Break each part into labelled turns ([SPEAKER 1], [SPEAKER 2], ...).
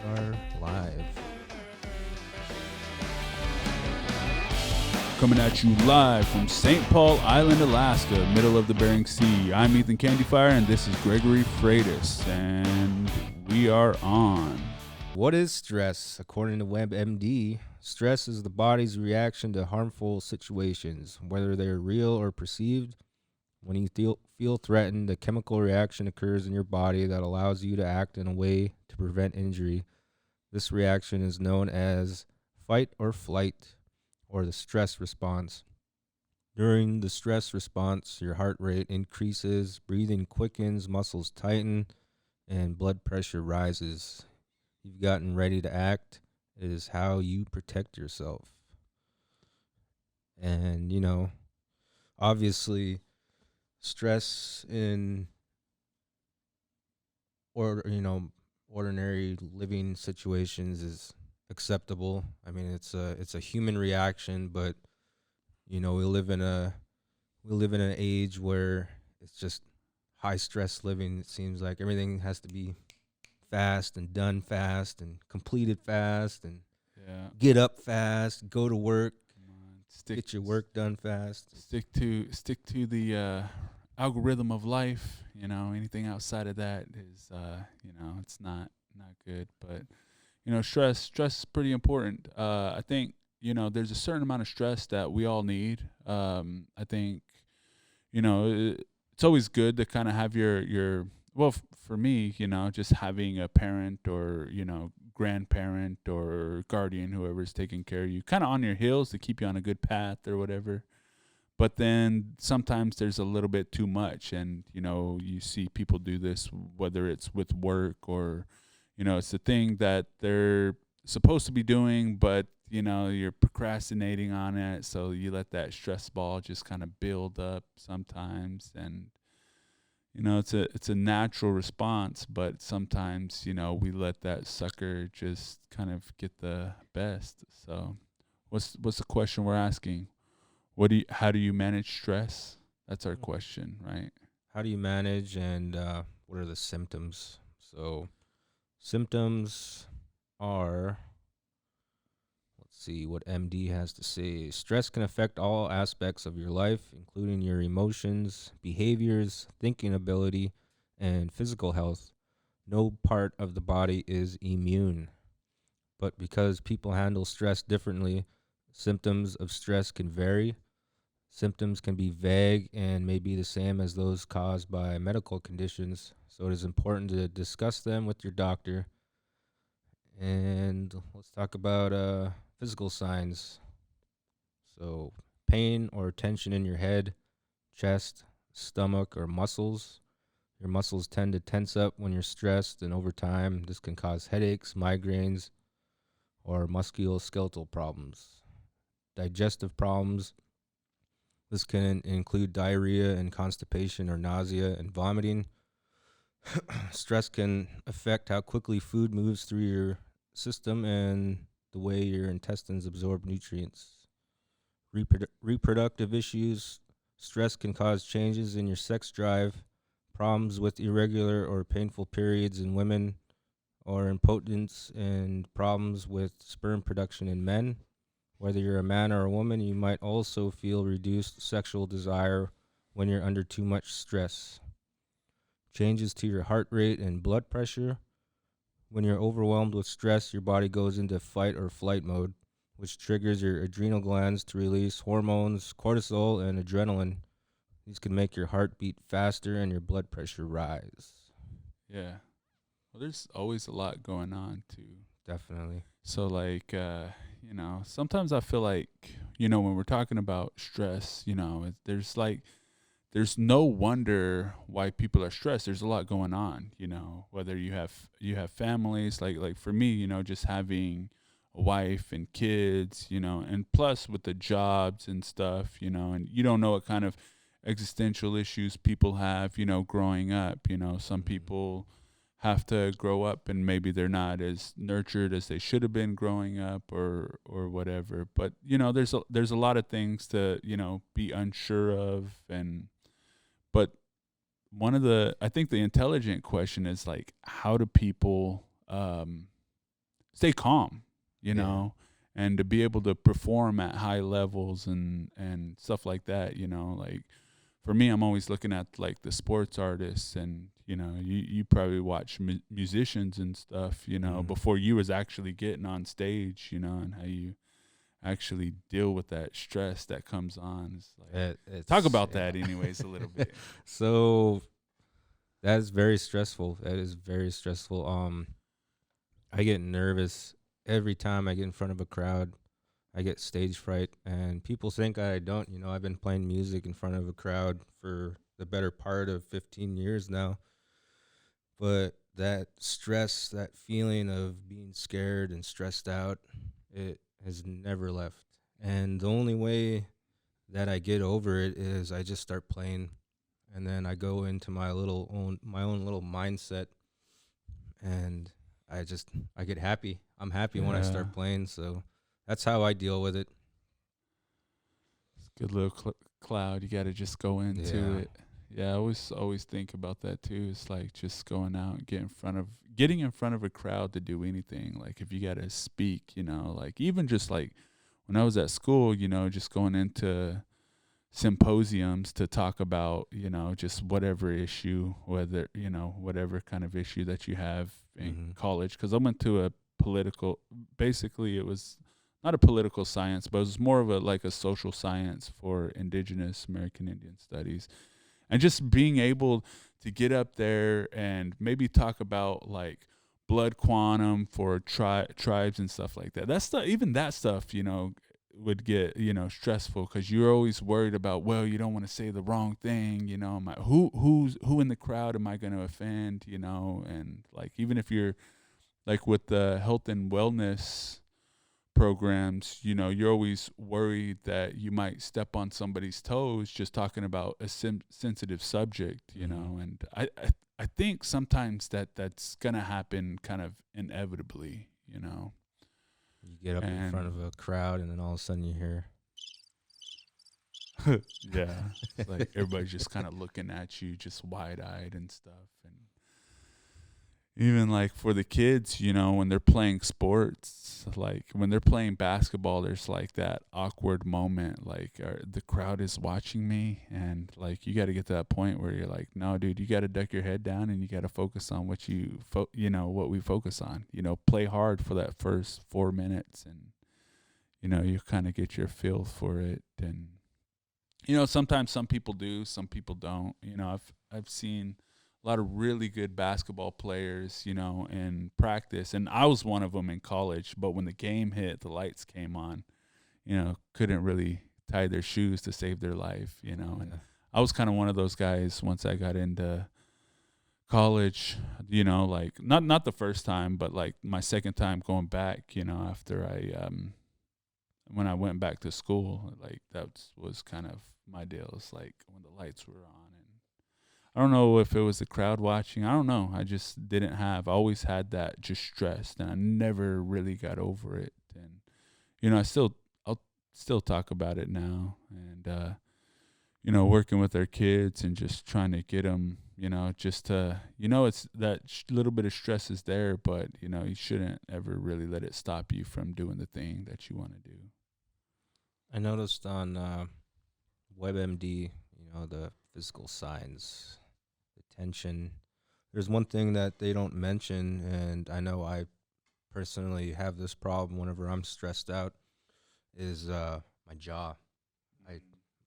[SPEAKER 1] are live.
[SPEAKER 2] Coming at you live from St. Paul Island, Alaska, middle of the Bering Sea. I'm Ethan Candyfire, and this is Gregory Fratis, and we are on.
[SPEAKER 1] What is stress? According to WebMD, stress is the body's reaction to harmful situations, whether they're real or perceived. When you feel threatened, a chemical reaction occurs in your body that allows you to act in a way to prevent injury. This reaction is known as fight or flight, or the stress response. During the stress response, your heart rate increases, breathing quickens, muscles tighten, and blood pressure rises. You've gotten ready to act. It is how you protect yourself. And, obviously, stress in ordinary living situations is acceptable. I mean, it's a human reaction, but we live in an age where it's just high stress living. It seems like everything has to be fast and done fast and completed fast and get up fast, go to work, get your work done fast.
[SPEAKER 2] Stick to the algorithm of life. Anything outside of that is it's not good. But stress is pretty important. I think there's a certain amount of stress that we all need. I think it's always good to kind of have your for me, just having a parent or grandparent or guardian, whoever's taking care of you, kind of on your heels to keep you on a good path or whatever. But then sometimes there's a little bit too much, and you see people do this, whether it's with work or it's the thing that they're supposed to be doing, but you're procrastinating on it, so you let that stress ball just kind of build up sometimes. And it's a natural response, but sometimes we let that sucker just kind of get the best. So what's the question we're asking? How do you manage stress? That's our question, right?
[SPEAKER 1] How do you manage, and what are the symptoms? So symptoms are, let's see what MD has to say. Stress can affect all aspects of your life, including your emotions, behaviors, thinking ability, and physical health. No part of the body is immune. But because people handle stress differently, symptoms of stress can vary. Symptoms can be vague and may be the same as those caused by medical conditions, so it is important to discuss them with your doctor. And let's talk about physical signs. So pain or tension in your head, chest, stomach, or muscles. Your muscles tend to tense up when you're stressed, and over time, this can cause headaches, migraines, or musculoskeletal problems. Digestive problems. This can include diarrhea and constipation or nausea and vomiting. Stress can affect how quickly food moves through your system and the way your intestines absorb nutrients. Reproductive issues. Stress can cause changes in your sex drive, problems with irregular or painful periods in women, or impotence and problems with sperm production in men. Whether you're a man or a woman, you might also feel reduced sexual desire when you're under too much stress. Changes to your heart rate and blood pressure. When you're overwhelmed with stress, your body goes into fight or flight mode, which triggers your adrenal glands to release hormones, cortisol, and adrenaline. These can make your heart beat faster and your blood pressure rise.
[SPEAKER 2] Yeah. Well, there's always a lot going on, too.
[SPEAKER 1] Definitely.
[SPEAKER 2] So, sometimes I feel like, when we're talking about stress, there's no wonder why people are stressed. There's a lot going on, whether you have families, like for me, just having a wife and kids, and plus with the jobs and stuff, and you don't know what kind of existential issues people have, growing up. Some people have to grow up and maybe they're not as nurtured as they should have been growing up or whatever. But, there's a lot of things to, be unsure of. But I think the intelligent question is, like, how do people stay calm, you
[SPEAKER 1] Yeah.
[SPEAKER 2] know, and to be able to perform at high levels and stuff like that, you know. Like for me, I'm always looking at like the sports artists, and you know, you probably watch musicians and stuff, you know, before you was actually getting on stage, you know, and how you actually deal with that stress that comes on. It's like, talk about that anyways a little bit.
[SPEAKER 1] So that is very stressful. That is very stressful. I get nervous every time I get in front of a crowd. I get stage fright, and people think I don't. You know, I've been playing music in front of a crowd for the better part of 15 years now. But that stress, that feeling of being scared and stressed out, it has never left. And the only way that I get over it is I just start playing, and then I go into my own little mindset, and I get happy. I'm happy when I
[SPEAKER 2] Yeah.
[SPEAKER 1] start playing, so that's how I deal with it.
[SPEAKER 2] It's a good little cloud. You got to just go into
[SPEAKER 1] Yeah.
[SPEAKER 2] it. Yeah, I always think about that too. It's like just going out and getting in front of a crowd to do anything. Like if you got to speak, you know, like even just like when I was at school, you know, just going into symposiums to talk about, you know, just whatever issue, whether, you know, whatever kind of issue that you have in college. Because I went to a basically it was not a political science, but it was more of a social science for Indigenous American Indian Studies. And just being able to get up there and maybe talk about like blood quantum for tribes and stuff like that. Even that stuff, you know, would get, you know, stressful because you're always worried about, well, you don't want to say the wrong thing, you know, who in the crowd am I going to offend, you know, and like even if you're like with the health and wellness programs, you know, you're always worried that you might step on somebody's toes just talking about a sensitive subject, you know, and I think sometimes that's gonna happen kind of inevitably, you know.
[SPEAKER 1] You get up in front of a crowd, and then all of a sudden you hear,
[SPEAKER 2] yeah, it's like everybody's just kind of looking at you, just wide-eyed and stuff, and even like for the kids, you know, when they're playing sports, like when they're playing basketball, there's like that awkward moment, like the crowd is watching me, and like you got to get to that point where you're like, no, dude, you got to duck your head down and you got to focus on what you know, what we focus on. You know, play hard for that first 4 minutes, and you know, you kind of get your feel for it, and you know, sometimes some people do, some people don't. You know, I've seen a lot of really good basketball players, you know, in practice. And I was one of them in college. But when the game hit, the lights came on, you know, couldn't really tie their shoes to save their life, you know. And I was kind of one of those guys once I got into college, you know, like not the first time, but like my second time going back, you know, after when I went back to school, like that was kind of my deal. It's like when the lights were on. I don't know if it was the crowd watching. I don't know. I just didn't have. I always had that just stressed, and I never really got over it. And you know, I'll still talk about it now, and you know, working with our kids and just trying to get them, you know, just to, you know, it's that little bit of stress is there, but you know, you shouldn't ever really let it stop you from doing the thing that you want to do.
[SPEAKER 1] I noticed on WebMD, you know, the physical signs, the tension. There's one thing that they don't mention, and I know I personally have this problem whenever I'm stressed out, is my jaw.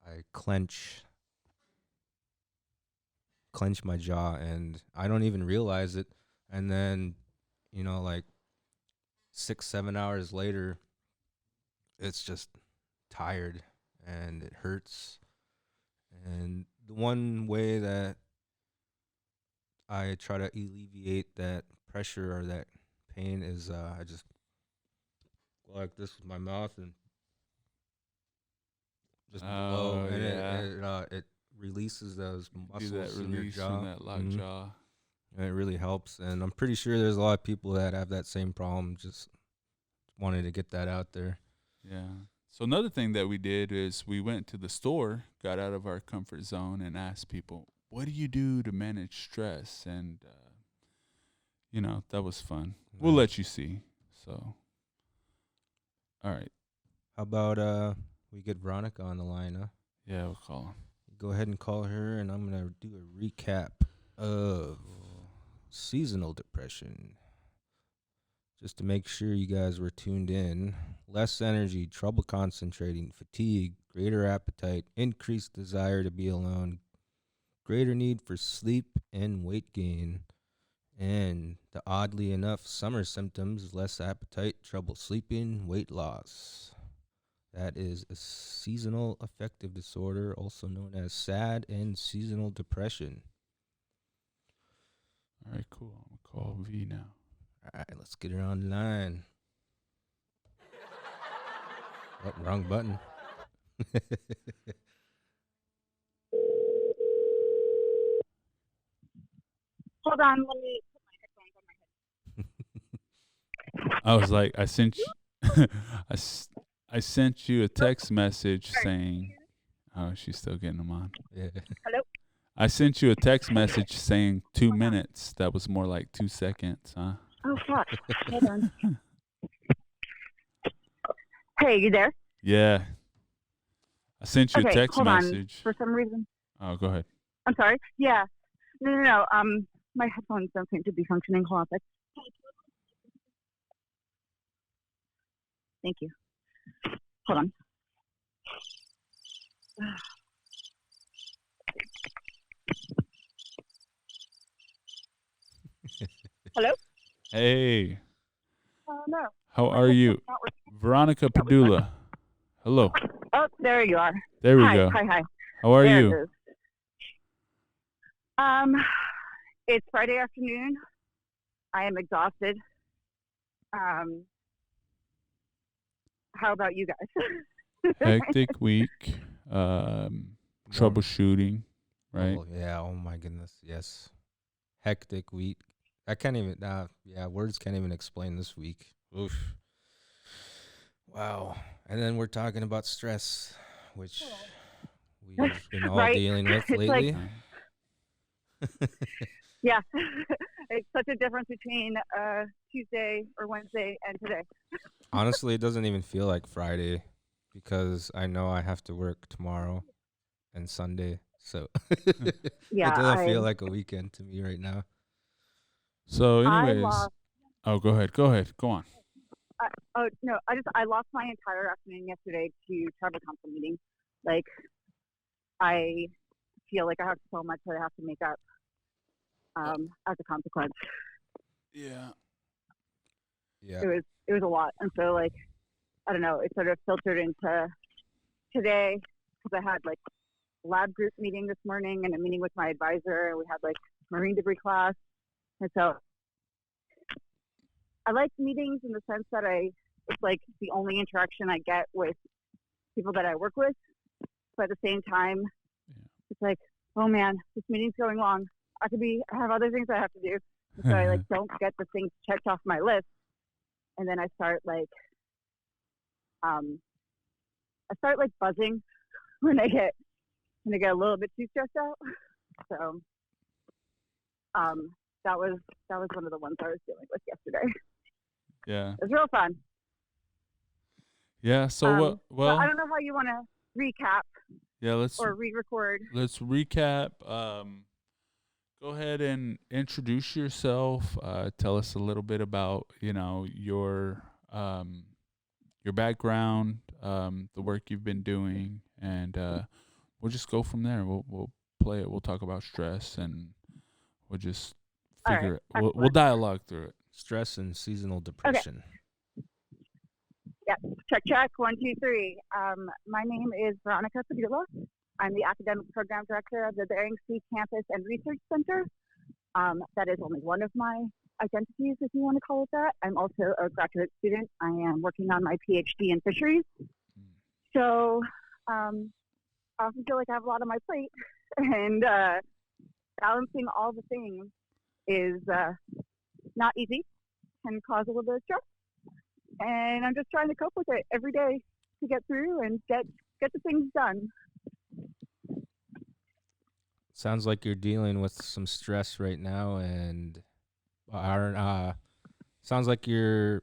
[SPEAKER 1] I clench my jaw, and I don't even realize it. And then, you know, like 6-7 hours later, it's just tired and it hurts. And the one way that I try to alleviate that pressure or that pain is I just go like this with my mouth and just blow, and it releases those muscles in your jaw.
[SPEAKER 2] In that locked jaw.
[SPEAKER 1] And it really helps. And I'm pretty sure there's a lot of people that have that same problem. Just wanted to get that out there.
[SPEAKER 2] Yeah. So another thing that we did is we went to the store, got out of our comfort zone, and asked people, what do you do to manage stress? And, you know, that was fun. We'll let you see. So, all right.
[SPEAKER 1] How about we get Veronica on the line, huh?
[SPEAKER 2] Yeah, we'll call him.
[SPEAKER 1] Go ahead and call her, and I'm gonna do a recap of seasonal depression, just to make sure you guys were tuned in. Less energy, trouble concentrating, fatigue, greater appetite, increased desire to be alone, greater need for sleep, and weight gain. And the oddly enough summer symptoms: less appetite, trouble sleeping, weight loss. That is a seasonal affective disorder, also known as SAD and seasonal depression.
[SPEAKER 2] All right, cool. I'm going to call V now.
[SPEAKER 1] All right, let's get her on the line. Oh, wrong button.
[SPEAKER 3] Hold on, let me put my headphones on my head.
[SPEAKER 2] I was like, I sent you, I sent you a text message saying, oh, she's still getting them on.
[SPEAKER 1] Yeah.
[SPEAKER 3] Hello?
[SPEAKER 2] I sent you a text message saying 2 minutes. That was more like 2 seconds, huh?
[SPEAKER 3] Oh, fuck. Hold on. Hey, you there?
[SPEAKER 2] Yeah. I sent you a text
[SPEAKER 3] hold
[SPEAKER 2] message.
[SPEAKER 3] on. For some reason.
[SPEAKER 2] Oh, go ahead.
[SPEAKER 3] I'm sorry. Yeah. No. My headphones don't seem to be functioning. Hold on a sec. Thank you. Hold on. Hello?
[SPEAKER 2] Hey,
[SPEAKER 3] Oh, no.
[SPEAKER 2] how
[SPEAKER 3] My
[SPEAKER 2] are you?
[SPEAKER 3] headphones not working.
[SPEAKER 2] Veronica Padula. Hello.
[SPEAKER 3] Oh, there you are.
[SPEAKER 2] There we
[SPEAKER 3] Hi,
[SPEAKER 2] go.
[SPEAKER 3] hi.
[SPEAKER 2] How are
[SPEAKER 3] There
[SPEAKER 2] you?
[SPEAKER 3] it is. It's Friday afternoon. I am exhausted. How about you guys?
[SPEAKER 2] Hectic week. Troubleshooting, right?
[SPEAKER 1] Oh, yeah. Oh, my goodness. Yes. Hectic week. I can't even, words can't even explain this week. Oof. Wow. And then we're talking about stress, which we've been all
[SPEAKER 3] Right.
[SPEAKER 1] dealing with
[SPEAKER 3] It's
[SPEAKER 1] lately.
[SPEAKER 3] Yeah. It's such a difference between Tuesday or Wednesday and today.
[SPEAKER 1] Honestly, it doesn't even feel like Friday because I know I have to work tomorrow and Sunday. So
[SPEAKER 3] Yeah,
[SPEAKER 1] it doesn't feel like a weekend to me right now.
[SPEAKER 2] So, anyways,
[SPEAKER 3] lost-
[SPEAKER 2] go ahead. Go on.
[SPEAKER 3] I lost my entire afternoon yesterday to travel council meeting. Like, I feel like I have so much that I have to make up as a consequence.
[SPEAKER 2] Yeah.
[SPEAKER 1] Yeah.
[SPEAKER 3] It was a lot, and so like I don't know, it sort of filtered into today because I had like lab group meeting this morning and a meeting with my advisor, and we had like marine debris class, and so I like meetings in the sense that it's like the only interaction I get with people that I work with, but at the same time, it's like, oh man, this meeting's going long. I have other things I have to do, and so I like don't get the things checked off my list. And then I start like buzzing when I get a little bit too stressed out. So that was one of the ones I was dealing with yesterday.
[SPEAKER 2] Yeah.
[SPEAKER 3] It was real fun.
[SPEAKER 2] Yeah. So
[SPEAKER 3] but I don't know how you want to recap.
[SPEAKER 2] Yeah.
[SPEAKER 3] Or re-record.
[SPEAKER 2] Let's recap. Go ahead and introduce yourself. Tell us a little bit about your background, the work you've been doing, and we'll just go from there. We'll play it. We'll talk about stress, and we'll just figure it. We'll dialogue through it.
[SPEAKER 1] Stress and seasonal depression.
[SPEAKER 3] Okay. Yeah. Check. 1, 2, 3. My name is Veronica Padula. I'm the academic program director of the Bering Sea Campus and Research Center. That is only one of my identities, if you want to call it that. I'm also a graduate student. I am working on my PhD in fisheries. So I often feel like I have a lot on my plate, and balancing all the things is not easy, can cause a little bit of stress. And I'm just trying to cope with it every day to get through and get the things done.
[SPEAKER 1] Sounds like you're dealing with some stress right now, and sounds like you're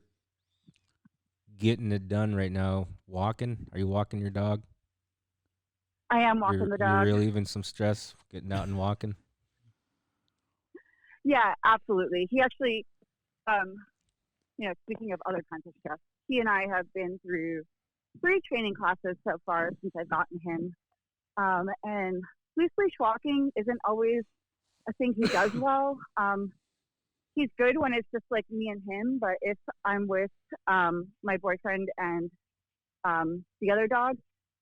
[SPEAKER 1] getting it done right now? Walking? Are you walking your dog?
[SPEAKER 3] I am walking the
[SPEAKER 1] You're
[SPEAKER 3] dog.
[SPEAKER 1] relieving some stress, getting out and walking.
[SPEAKER 3] Yeah, absolutely. He actually, speaking of other kinds of stress, he and I have been through 3 training classes so far since I've gotten him. And loose leash walking isn't always a thing he does well. He's good when it's just like me and him, but if I'm with my boyfriend and the other dog,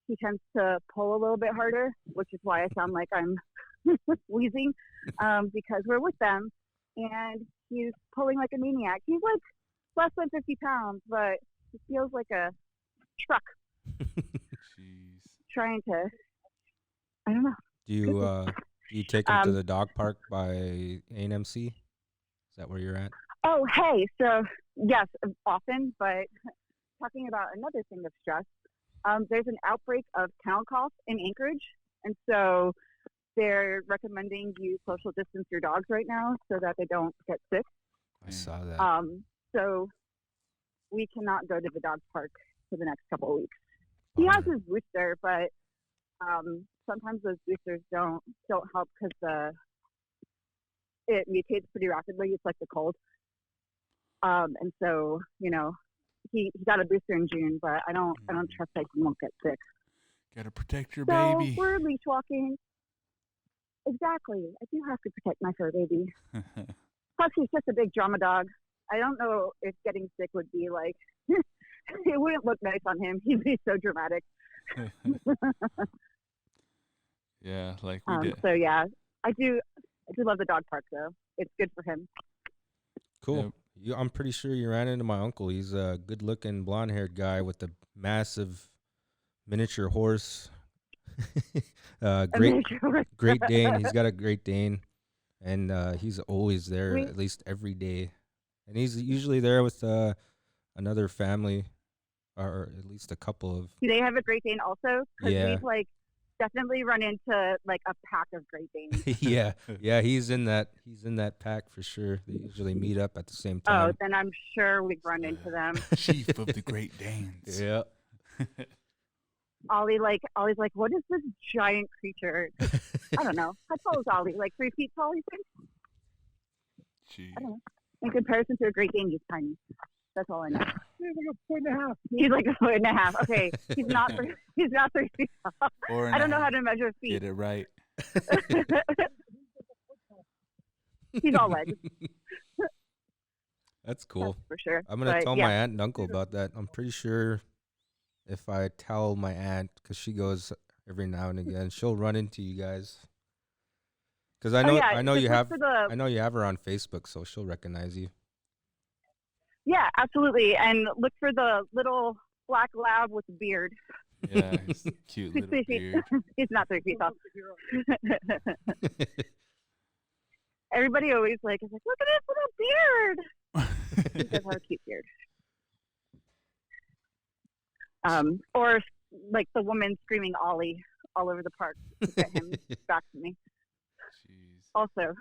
[SPEAKER 3] he tends to pull a little bit harder, which is why I sound like I'm wheezing, because we're with them, and he's pulling like a maniac. He's like less than 50 pounds, but he feels like a truck
[SPEAKER 2] Jeez.
[SPEAKER 3] trying to, I don't know.
[SPEAKER 1] Do you take him to the dog park by A&MC? Is that where you're at?
[SPEAKER 3] Oh, hey. So, yes, often, but talking about another thing of stress, there's an outbreak of kennel cough in Anchorage. And so they're recommending you social distance your dogs right now so that they don't get sick.
[SPEAKER 1] I saw that.
[SPEAKER 3] So we cannot go to the dog park for the next couple of weeks. He has his booster, but sometimes those boosters don't help because it mutates pretty rapidly. It's like the cold. And so, he got a booster in June, but I don't trust that he won't get sick.
[SPEAKER 2] Gotta protect your
[SPEAKER 3] So
[SPEAKER 2] baby.
[SPEAKER 3] we're leash walking. Exactly. I do have to protect my fur baby. Plus, he's just a big drama dog. I don't know if getting sick would be like, it wouldn't look nice on him. He'd be so dramatic.
[SPEAKER 2] Yeah, like we did.
[SPEAKER 3] So yeah, I do love the dog park though. It's good for him.
[SPEAKER 1] Cool. I'm pretty sure you ran into my uncle. He's a good-looking, blonde-haired guy with a massive miniature horse. Great Dane. He's got a Great Dane, and he's always there, at least every day. And he's usually there with another family, or at least a couple of.
[SPEAKER 3] Do they have a Great Dane also? Because
[SPEAKER 1] Yeah.
[SPEAKER 3] we've definitely run into a pack of Great Danes.
[SPEAKER 1] yeah, he's in that pack for sure. They usually meet up at the same
[SPEAKER 3] Oh,
[SPEAKER 1] time.
[SPEAKER 3] then I'm sure we've run into them.
[SPEAKER 2] Chief of the Great Danes.
[SPEAKER 1] Yeah.
[SPEAKER 3] Ollie's like, what is this giant creature? I don't know. How tall is Ollie? 3 feet tall, you think?
[SPEAKER 2] Jeez.
[SPEAKER 3] I don't know. In comparison to a Great Dane, he's tiny. That's all I know. He's like a foot and a half. He's like a foot and a half. Okay, he's not 3 feet tall. I don't know how to measure feet.
[SPEAKER 2] Get it right.
[SPEAKER 3] He's all legs.
[SPEAKER 1] That's cool.
[SPEAKER 3] That's for sure.
[SPEAKER 1] I'm gonna
[SPEAKER 3] But,
[SPEAKER 1] tell
[SPEAKER 3] yeah.
[SPEAKER 1] my aunt and uncle about that. I'm pretty sure if I tell my aunt, because she goes every now and again, she'll run into you guys. Because I know
[SPEAKER 3] just
[SPEAKER 1] you
[SPEAKER 3] look
[SPEAKER 1] have
[SPEAKER 3] for the-
[SPEAKER 1] I know you have her on Facebook, so she'll recognize you.
[SPEAKER 3] Yeah, absolutely. And look for the little black lab with a beard.
[SPEAKER 2] Yeah, he's a cute little
[SPEAKER 3] 3 feet.
[SPEAKER 2] beard.
[SPEAKER 3] He's not 3 feet tall. Everybody always is like, look at his little beard. He does have a cute beard. Or the woman screaming Ollie all over the park to get him back to me.
[SPEAKER 2] Jeez.
[SPEAKER 3] Also,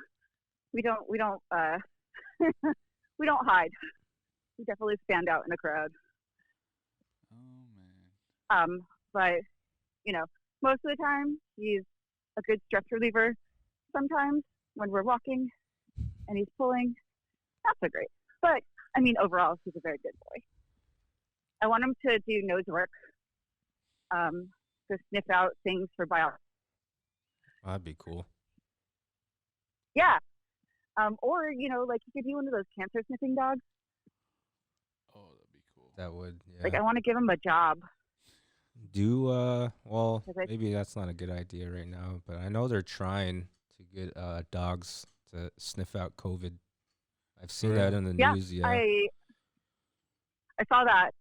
[SPEAKER 3] we don't we don't hide. We definitely stand out in a crowd.
[SPEAKER 2] Oh man.
[SPEAKER 3] But most of the time he's a good stress reliever. Sometimes when we're walking and he's pulling, not so great. But overall he's a very good boy. I want him to do nose work, to sniff out things for biology.
[SPEAKER 1] That'd be cool.
[SPEAKER 3] Yeah. Or he could be one of those cancer sniffing dogs.
[SPEAKER 2] Oh, that'd be cool.
[SPEAKER 1] That would, yeah.
[SPEAKER 3] I want to give him a job.
[SPEAKER 1] Well,
[SPEAKER 3] 'Cause I-
[SPEAKER 1] maybe that's not a good idea right now, but I know they're trying to get dogs to sniff out COVID. I've seen that in the news. Yeah.
[SPEAKER 3] I saw that.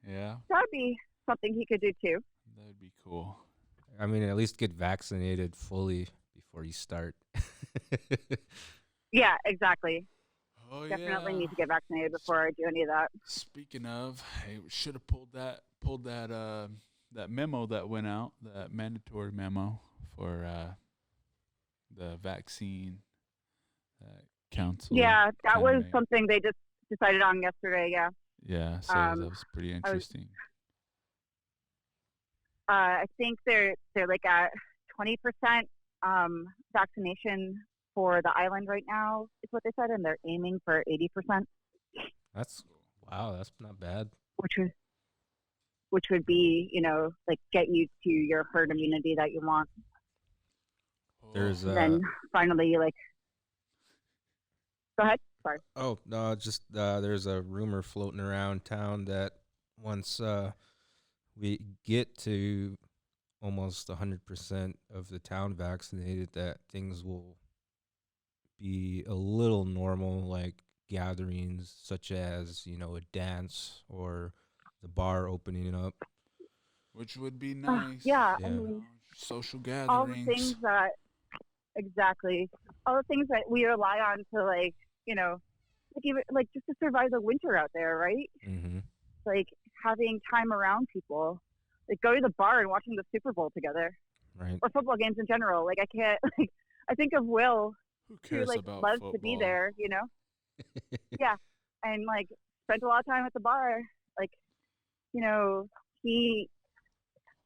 [SPEAKER 2] Yeah,
[SPEAKER 3] That'd be something he could do too.
[SPEAKER 2] that'd be cool.
[SPEAKER 1] I mean, at least get vaccinated fully before you start.
[SPEAKER 3] Yeah, exactly.
[SPEAKER 2] Oh
[SPEAKER 3] Definitely
[SPEAKER 2] yeah.
[SPEAKER 3] need to get vaccinated before I do any of that.
[SPEAKER 2] Speaking of, hey, should have pulled that memo that went out, that mandatory memo for the vaccine council.
[SPEAKER 3] Yeah, that was
[SPEAKER 2] kinda
[SPEAKER 3] something they just decided on yesterday. Yeah.
[SPEAKER 2] Yeah, so
[SPEAKER 3] Um,
[SPEAKER 2] that was pretty
[SPEAKER 3] I was,
[SPEAKER 2] interesting.
[SPEAKER 3] I think they're like at 20% vaccination for the island right now is what they said, and they're aiming for 80%,
[SPEAKER 1] That's wow. That's not bad.
[SPEAKER 3] which would be, like get you to your herd immunity that you want.
[SPEAKER 1] There's
[SPEAKER 3] And then finally, like, go ahead. Sorry.
[SPEAKER 1] oh no, just there's a rumor floating around town that once we get to almost 100% of the town vaccinated, that things will be a little normal, like gatherings such as a dance or the bar opening up.
[SPEAKER 2] Which would be nice.
[SPEAKER 3] Yeah,
[SPEAKER 1] Yeah.
[SPEAKER 3] I mean,
[SPEAKER 2] Social
[SPEAKER 3] all the things
[SPEAKER 2] gatherings.
[SPEAKER 3] that all the things that we rely on to like even like just to survive the winter out there, right?
[SPEAKER 1] Mm-hmm.
[SPEAKER 3] Like having time around people, like going to the bar and watching the Super Bowl together,
[SPEAKER 1] Right.
[SPEAKER 3] or football games in general. Like I can't like I think of Will,
[SPEAKER 2] Who
[SPEAKER 3] who
[SPEAKER 2] cares
[SPEAKER 3] like
[SPEAKER 2] about
[SPEAKER 3] loves
[SPEAKER 2] football?
[SPEAKER 3] to be there, yeah, and like spent a lot of time at the bar, like he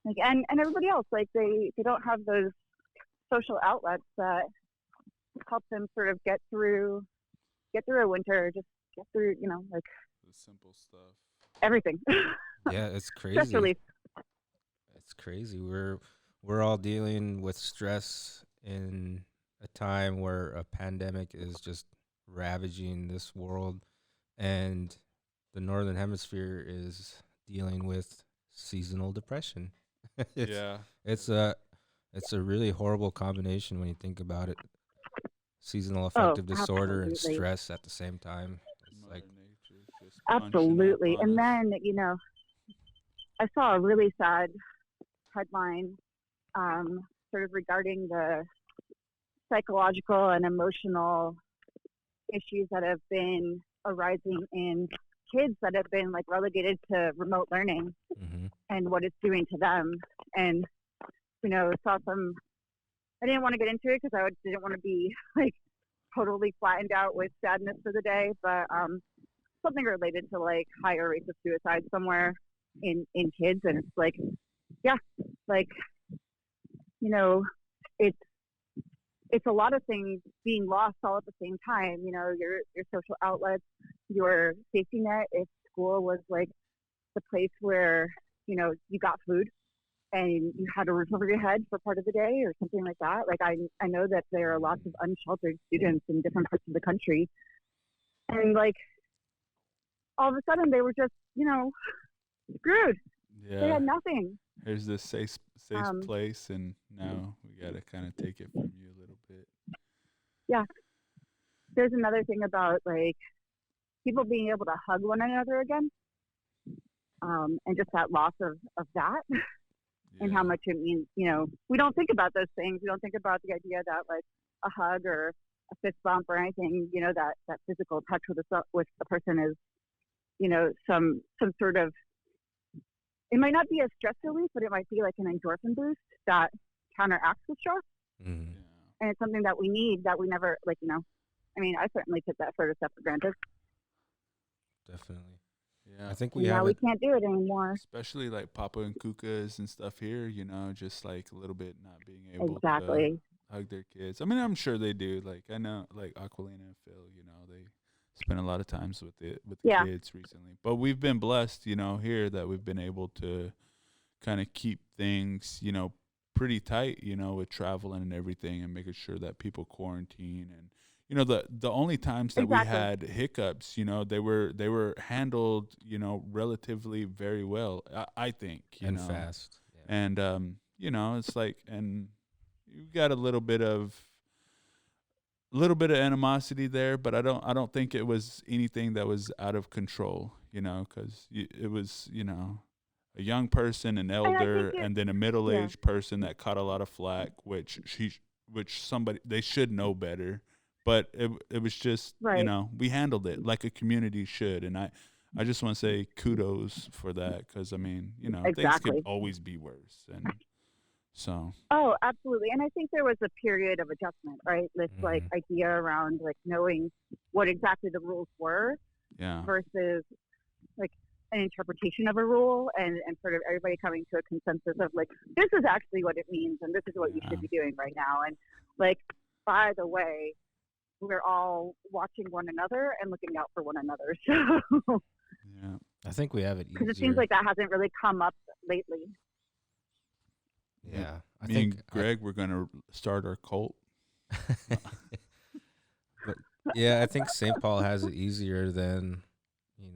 [SPEAKER 3] like and everybody else, like they don't have those social outlets that help them sort of get through a winter, just get through, like
[SPEAKER 2] The simple stuff.
[SPEAKER 3] everything.
[SPEAKER 1] Yeah, it's
[SPEAKER 3] Stress
[SPEAKER 1] crazy.
[SPEAKER 3] relief.
[SPEAKER 1] It's crazy. We're all dealing with stress in a time where a pandemic is just ravaging this world, and the northern hemisphere is dealing with seasonal depression. it's
[SPEAKER 2] Yeah.
[SPEAKER 1] it's a it's a really horrible combination when you think about it. Seasonal
[SPEAKER 3] Oh,
[SPEAKER 1] affective disorder and
[SPEAKER 3] absolutely.
[SPEAKER 1] stress at the same time. It's
[SPEAKER 2] Mother
[SPEAKER 1] like
[SPEAKER 2] Nature just punching
[SPEAKER 3] Absolutely.
[SPEAKER 2] up on
[SPEAKER 3] And
[SPEAKER 2] us.
[SPEAKER 3] then, I saw a really sad headline sort of regarding the psychological and emotional issues that have been arising in kids that have been like relegated to remote learning
[SPEAKER 1] mm-hmm.
[SPEAKER 3] and what it's doing to them. And, saw some, I didn't want to get into it because I didn't want to be like totally flattened out with sadness for the day, but something related to like higher rates of suicide somewhere in kids. And it's like, yeah, like, it's a lot of things being lost all at the same time. Your social outlets, your safety net. If school was like the place where you got food and you had a roof over your head for part of the day or something like that. Like I know that there are lots of unsheltered students in different parts of the country, and like all of a sudden they were just screwed. They
[SPEAKER 2] Yeah.
[SPEAKER 3] had nothing.
[SPEAKER 2] Here's this safe
[SPEAKER 3] Um,
[SPEAKER 2] place, and now we got to kind of take it from you a little bit.
[SPEAKER 3] Yeah. There's another thing about like people being able to hug one another again, and just that loss of that. And how much it means, we don't think about those things. We don't think about the idea that like a hug or a fist bump or anything, that physical touch with a person is, some sort of, it might not be a stress relief, but it might be like an endorphin boost that counteracts the stress.
[SPEAKER 1] Mm-hmm.
[SPEAKER 2] Yeah.
[SPEAKER 3] And it's something that we need that we never, like, I mean, I certainly took that sort of stuff for granted.
[SPEAKER 1] Definitely.
[SPEAKER 2] Yeah.
[SPEAKER 1] I think
[SPEAKER 3] And
[SPEAKER 1] we
[SPEAKER 3] now
[SPEAKER 1] have
[SPEAKER 3] we
[SPEAKER 1] it.
[SPEAKER 3] can't do it anymore.
[SPEAKER 2] Especially like Papa and Kukas and stuff here, just like a little bit not being able
[SPEAKER 3] Exactly.
[SPEAKER 2] to hug their kids. I mean, I'm sure they do. Like I know, like Aquilina and Phil, they spend a lot of times with the
[SPEAKER 3] Yeah.
[SPEAKER 2] kids recently. But we've been blessed, here that we've been able to kind of keep things, pretty tight, with traveling and everything, and making sure that people quarantine. And the only times that
[SPEAKER 3] Exactly.
[SPEAKER 2] we had hiccups, they were handled, relatively very well, I think,
[SPEAKER 1] And fast. Yeah.
[SPEAKER 2] and it's like, and you got a little bit of animosity there, but I don't think it was anything that was out of control, because it was, a young person, an elder, and then a middle-aged person that caught a lot of flack, which somebody, they should know better, but it was just,
[SPEAKER 3] Right.
[SPEAKER 2] We handled it like a community should, and I just want to say kudos for that, because I mean, things
[SPEAKER 3] Exactly.
[SPEAKER 2] could always be worse, and so.
[SPEAKER 3] Oh, absolutely. And I think there was a period of adjustment, right? This like idea around like knowing what exactly the rules were
[SPEAKER 2] Yeah.
[SPEAKER 3] versus like an interpretation of a rule and sort of everybody coming to a consensus of like, this is actually what it means and this is what you should be doing right now. And like, by the way, we're all watching one another and looking out for one another. So
[SPEAKER 2] Yeah.
[SPEAKER 1] I think we have it easier.
[SPEAKER 3] because it seems like that hasn't really come up lately.
[SPEAKER 1] Yeah. I
[SPEAKER 2] Me
[SPEAKER 1] think
[SPEAKER 2] and Greg, we're going to start our cult.
[SPEAKER 1] But yeah, I think St. Paul has it easier than,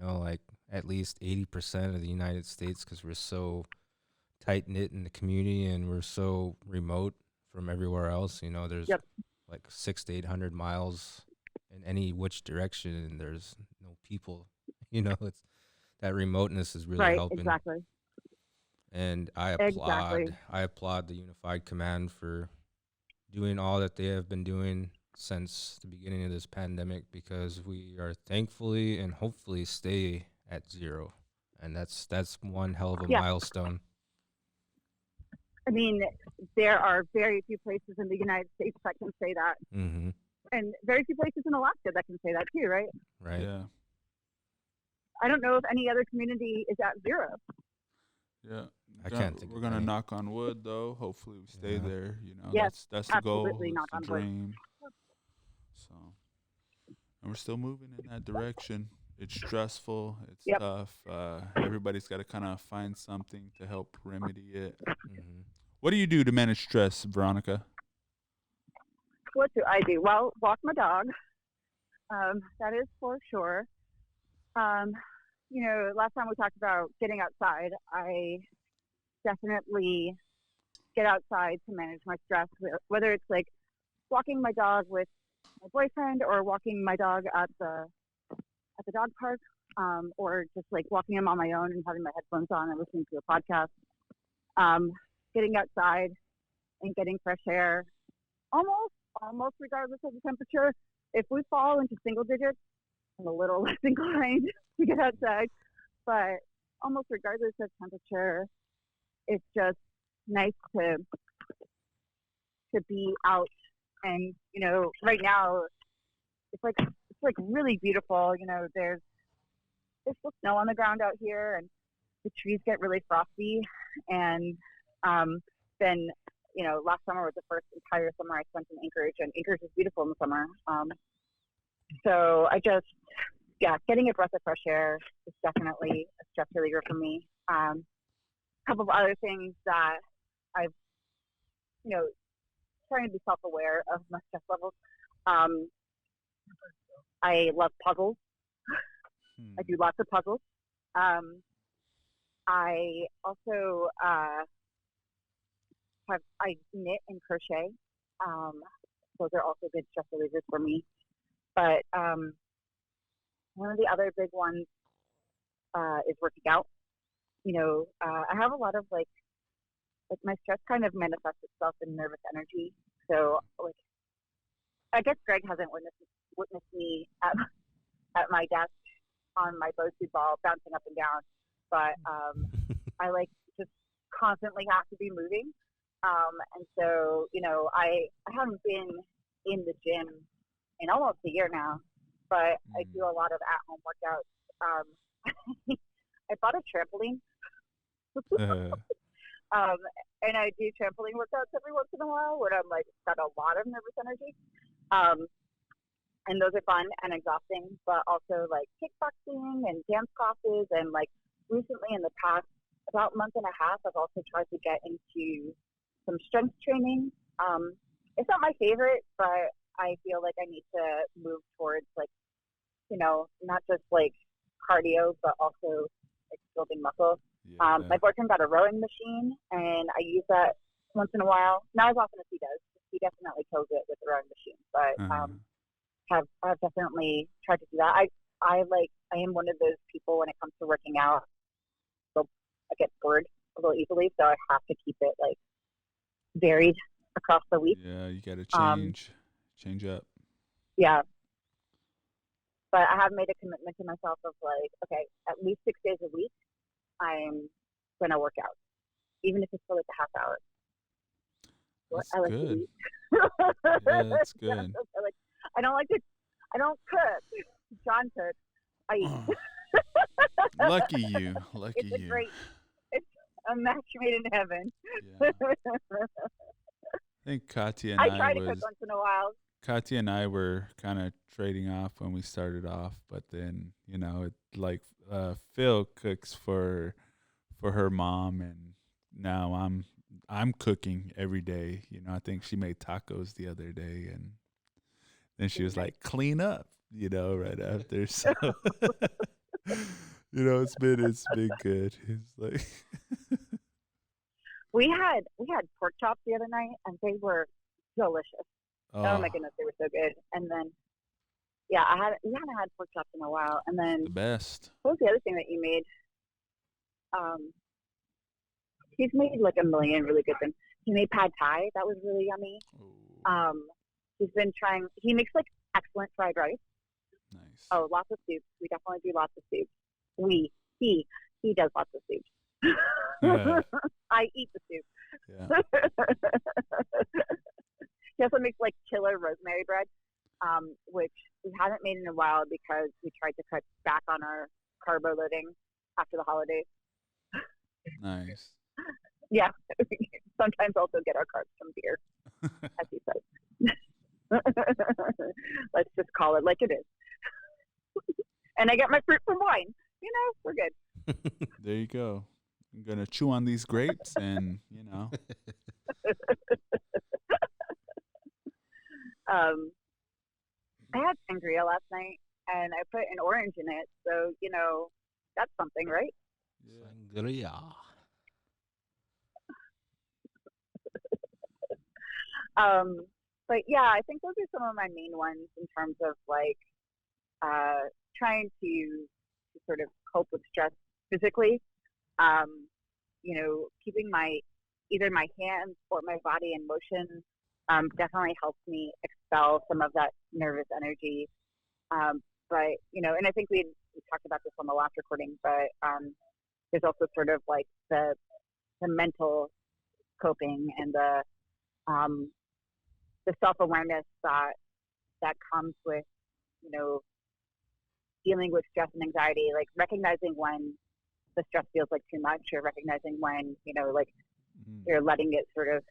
[SPEAKER 1] like at least 80% of the United States because we're so tight knit in the community and we're so remote from everywhere else. There's like 600 to 800 miles in any which direction, and there's no people. It's that remoteness is really helping.
[SPEAKER 3] Exactly.
[SPEAKER 1] And I applaud the Unified Command for doing all that they have been doing since the beginning of this pandemic, because we are thankfully and hopefully stay at zero, and that's one hell of a milestone.
[SPEAKER 3] I mean, there are very few places in the United States that can say that, and very few places in Alaska that can say that too, right?
[SPEAKER 1] Right.
[SPEAKER 2] Yeah.
[SPEAKER 3] I don't know if any other community is at zero.
[SPEAKER 2] Yeah.
[SPEAKER 1] I can't think
[SPEAKER 2] We're
[SPEAKER 1] of
[SPEAKER 2] going to
[SPEAKER 1] any.
[SPEAKER 2] knock on wood, though. Hopefully we stay there.
[SPEAKER 3] Yes,
[SPEAKER 2] that's the goal.
[SPEAKER 3] absolutely, knock
[SPEAKER 2] It's
[SPEAKER 3] on
[SPEAKER 2] the
[SPEAKER 3] wood.
[SPEAKER 2] dream. So, and we're still moving in that direction. It's stressful. It's tough. Everybody's got to kind of find something to help remedy it. What do you do to manage stress, Veronica?
[SPEAKER 3] What do I do? Well, walk my dog. That is for sure. Last time we talked about getting outside, I definitely get outside to manage my stress, whether it's like walking my dog with my boyfriend or walking my dog at the dog park, or just like walking him on my own and having my headphones on and listening to a podcast. Getting outside and getting fresh air, almost regardless of the temperature. If we fall into single digits, I'm a little less inclined to get outside, but almost regardless of temperature, it's just nice to be out. And right now it's like really beautiful. There's still snow on the ground out here, and the trees get really frosty. And then last summer was the first entire summer I spent in Anchorage, and Anchorage is beautiful in the summer. So I just getting a breath of fresh air is definitely a stress reliever for me. A couple of other things that I've trying to be self-aware of my stress levels. I love puzzles. I do lots of puzzles. I also I knit and crochet. Those are also good stress relievers for me. But one of the other big ones is working out. I have a lot of like my stress kind of manifests itself in nervous energy. So like, I guess Greg hasn't witnessed me at my desk on my Bosu ball bouncing up and down, but I like just constantly have to be moving. And so, I haven't been in the gym in almost a year now, but I do a lot of at-home workouts. I bought a trampoline. And I do trampoline workouts every once in a while when I'm like got a lot of nervous energy. And those are fun and exhausting, but also like kickboxing and dance classes. And like recently in the past about month and a half, I've also tried to get into some strength training. It's not my favorite, but I feel like I need to move towards like, not just like cardio, but also like building muscle. My boyfriend got a rowing machine, and I use that once in a while. Not as often as he does. He definitely kills it with the rowing machine, but have definitely tried to do that. I am one of those people when it comes to working out. So I get bored a little easily, so I have to keep it like varied across the week.
[SPEAKER 2] Yeah, you got to change up.
[SPEAKER 3] Yeah. But I have made a commitment to myself of like, okay, at least 6 days a week, I'm going to work out, even if it's for like a half hour.
[SPEAKER 2] That's
[SPEAKER 3] I like
[SPEAKER 2] good.
[SPEAKER 3] to eat.
[SPEAKER 2] Yeah, that's good.
[SPEAKER 3] I don't cook. John cooks. I eat.
[SPEAKER 2] Lucky you. Lucky
[SPEAKER 3] It's a
[SPEAKER 2] you.
[SPEAKER 3] great, it's a match made in heaven.
[SPEAKER 2] Yeah. I think Katya and
[SPEAKER 3] I
[SPEAKER 2] I
[SPEAKER 3] try to cook
[SPEAKER 2] was
[SPEAKER 3] once in a while.
[SPEAKER 2] Katya and I were kind of trading off when we started off, but then it like Phil cooks for her mom, and now I'm cooking every day. I think she made tacos the other day, and then she was like, "Clean up," right after. So it's been good. It's like
[SPEAKER 3] We had pork chops the other night, and they were delicious. Oh my goodness, they were so good. And then, yeah, we haven't had pork chops in a while. And then,
[SPEAKER 2] the best.
[SPEAKER 3] what was the other thing that you made? He's made like a million really good things. He made pad thai. That was really yummy.
[SPEAKER 2] Oh,
[SPEAKER 3] He's been trying. He makes like excellent fried rice.
[SPEAKER 2] nice.
[SPEAKER 3] Oh, lots of soups. We definitely do lots of soups. He does lots of soups. I eat the soup.
[SPEAKER 2] Yeah.
[SPEAKER 3] He also makes like killer rosemary bread, which we haven't made in a while because we tried to cut back on our carbo loading after the holidays.
[SPEAKER 2] Nice.
[SPEAKER 3] Yeah, sometimes also get our carbs from beer, as he says. Let's just call it like it is. And I get my fruit from wine. We're good.
[SPEAKER 2] There you go. I'm gonna chew on these grapes, and
[SPEAKER 3] I had sangria last night, and I put an orange in it, so that's something, right?
[SPEAKER 1] Sangria.
[SPEAKER 3] But yeah, I think those are some of my main ones in terms of like trying to sort of cope with stress physically. Keeping either my hands or my body in motion definitely helps me expel some of that nervous energy. But and I think we talked about this on the last recording, but there's also sort of like the mental coping and the self-awareness that comes with dealing with stress and anxiety, like recognizing when the stress feels like too much, or recognizing when you're letting it sort of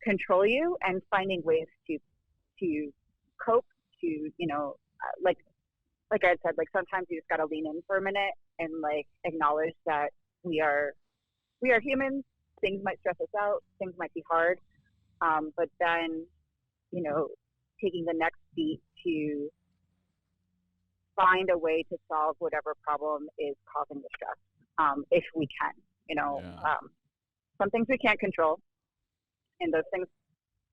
[SPEAKER 3] control you, and finding ways to cope, to like I said, like sometimes you just got to lean in for a minute and like acknowledge that we are humans. Things might stress us out, things might be hard, but then taking the next beat to find a way to solve whatever problem is causing the stress, if we can. Some things we can't control, and those things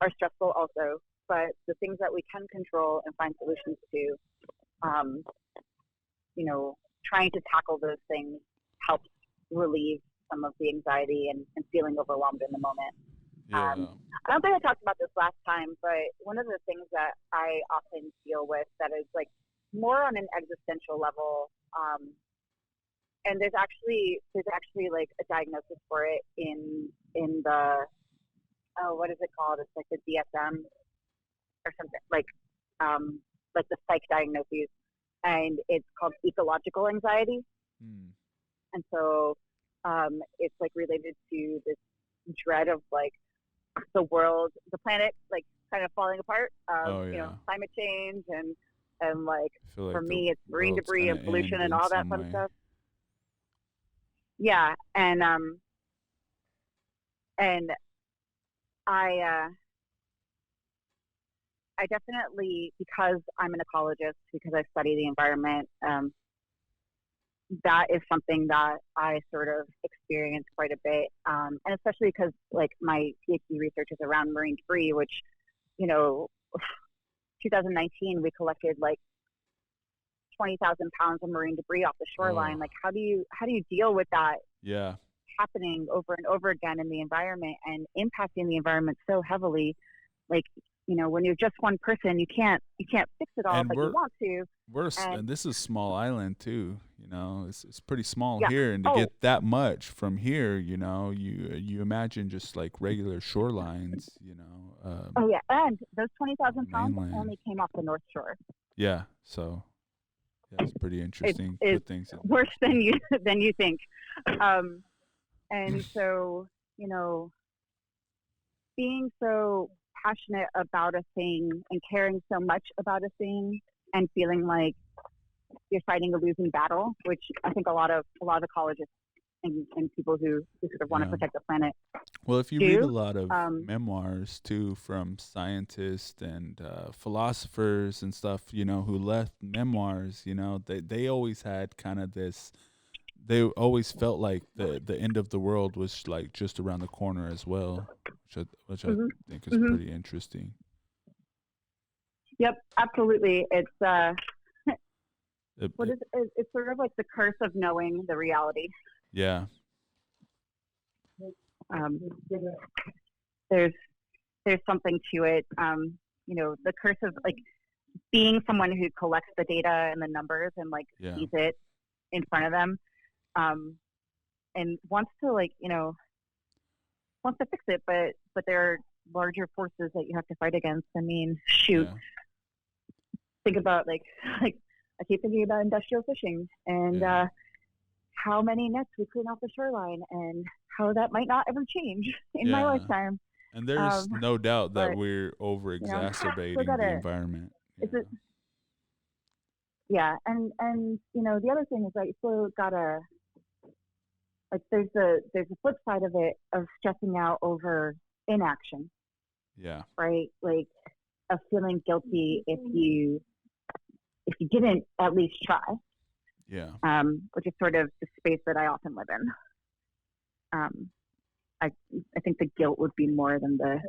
[SPEAKER 3] are stressful also, but the things that we can control and find solutions to, trying to tackle those things helps relieve some of the anxiety and feeling overwhelmed in the moment.
[SPEAKER 2] Yeah.
[SPEAKER 3] I don't think I talked about this last time, but one of the things that I often deal with that is like more on an existential level, and there's actually like a diagnosis for it in the what is it called? It's like the DSM or something, like the psych diagnoses, and it's called ecological anxiety. And so it's like related to this dread of like the world, the planet, like kind of falling apart, climate change and like
[SPEAKER 2] Like
[SPEAKER 3] for me it's marine debris and pollution and all that fun stuff. Yeah, and I definitely, because I'm an ecologist, because I study the environment, that is something that I sort of experience quite a bit, and especially because like my PhD research is around marine debris, which 2019 we collected like 20,000 pounds of marine debris off the shoreline. Like how do you deal with that?
[SPEAKER 2] Yeah.
[SPEAKER 3] Happening over and over again in the environment and impacting the environment so heavily, like when you're just one person, you can't fix it all, but you want to.
[SPEAKER 2] And this is small island too. It's pretty small here, and to get that much from here, you imagine just like regular shorelines.
[SPEAKER 3] And those 20,000 pounds only came off the North Shore.
[SPEAKER 2] Yeah. So. That's pretty interesting.
[SPEAKER 3] It's
[SPEAKER 2] Put things in
[SPEAKER 3] worse than you think. And so, being so passionate about a thing and caring so much about a thing and feeling like you're fighting a losing battle, which I think a lot of ecologists and people who sort of want to protect the planet.
[SPEAKER 2] Well, if you
[SPEAKER 3] do.
[SPEAKER 2] read a lot of memoirs too from scientists and philosophers and stuff, who left memoirs, they always had kind of this. They always felt like the end of the world was like just around the corner as well, which I think is pretty interesting.
[SPEAKER 3] Yep, absolutely. It's it's sort of like the curse of knowing the reality.
[SPEAKER 2] Yeah.
[SPEAKER 3] There's something to it. The curse of like being someone who collects the data and the numbers and like sees it in front of them, and wants to fix it, but there are larger forces that you have to fight against. I mean, shoot. Yeah. Think about like I keep thinking about industrial fishing and how many nets we clean off the shoreline and how that might not ever change in my lifetime.
[SPEAKER 2] And there's no doubt that we're over exacerbating the environment.
[SPEAKER 3] And the other thing is that you still gotta there's a flip side of it of stressing out over inaction.
[SPEAKER 2] Yeah.
[SPEAKER 3] Right? Like of feeling guilty if you didn't at least try.
[SPEAKER 2] Yeah.
[SPEAKER 3] Which is sort of the space that I often live in. I think the guilt would be more than the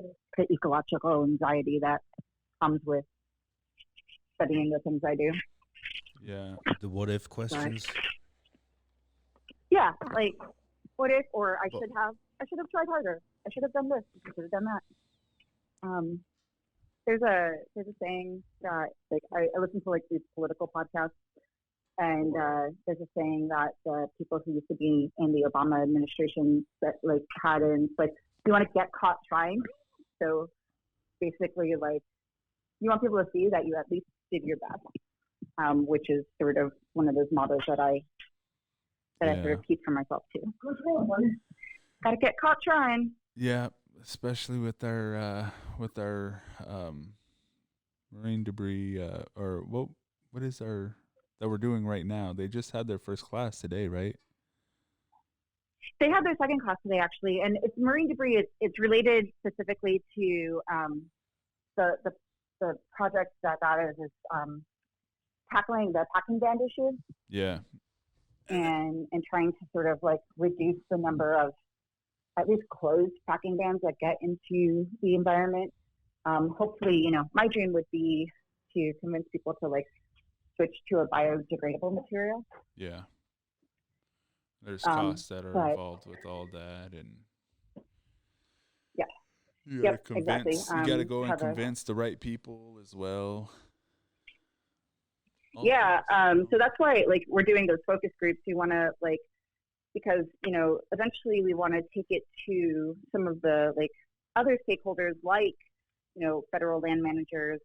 [SPEAKER 3] ecological anxiety that comes with studying the things I do.
[SPEAKER 2] Yeah.
[SPEAKER 1] The what if questions.
[SPEAKER 3] Yeah, like what if, or I should have tried harder. I should have done this. I should have done that. There's a saying that like I listen to like these political podcasts, and there's a saying that the people who used to be in the Obama administration that like had in like you want to get caught trying. So basically, like you want people to see that you at least did your best, which is sort of one of those mottos that I sort of keep for myself too. Gotta get caught trying.
[SPEAKER 2] Yeah. Especially with our marine debris, or what is our that we're doing right now? They just had their first class today, right?
[SPEAKER 3] They had their second class today, actually, and it's marine debris. It's related specifically to the project that is tackling the packing band issue.
[SPEAKER 2] Yeah.
[SPEAKER 3] And trying to sort of like reduce the number of at least closed packing bands that get into the environment. Hopefully, my dream would be to convince people to like switch to a biodegradable material.
[SPEAKER 2] Yeah. There's costs that are involved with all that, and you gotta convince. Exactly. You gotta go and convince the right people as well.
[SPEAKER 3] So that's why like we're doing those focus groups. We want to like. Because, eventually we want to take it to some of the like other stakeholders like, federal land managers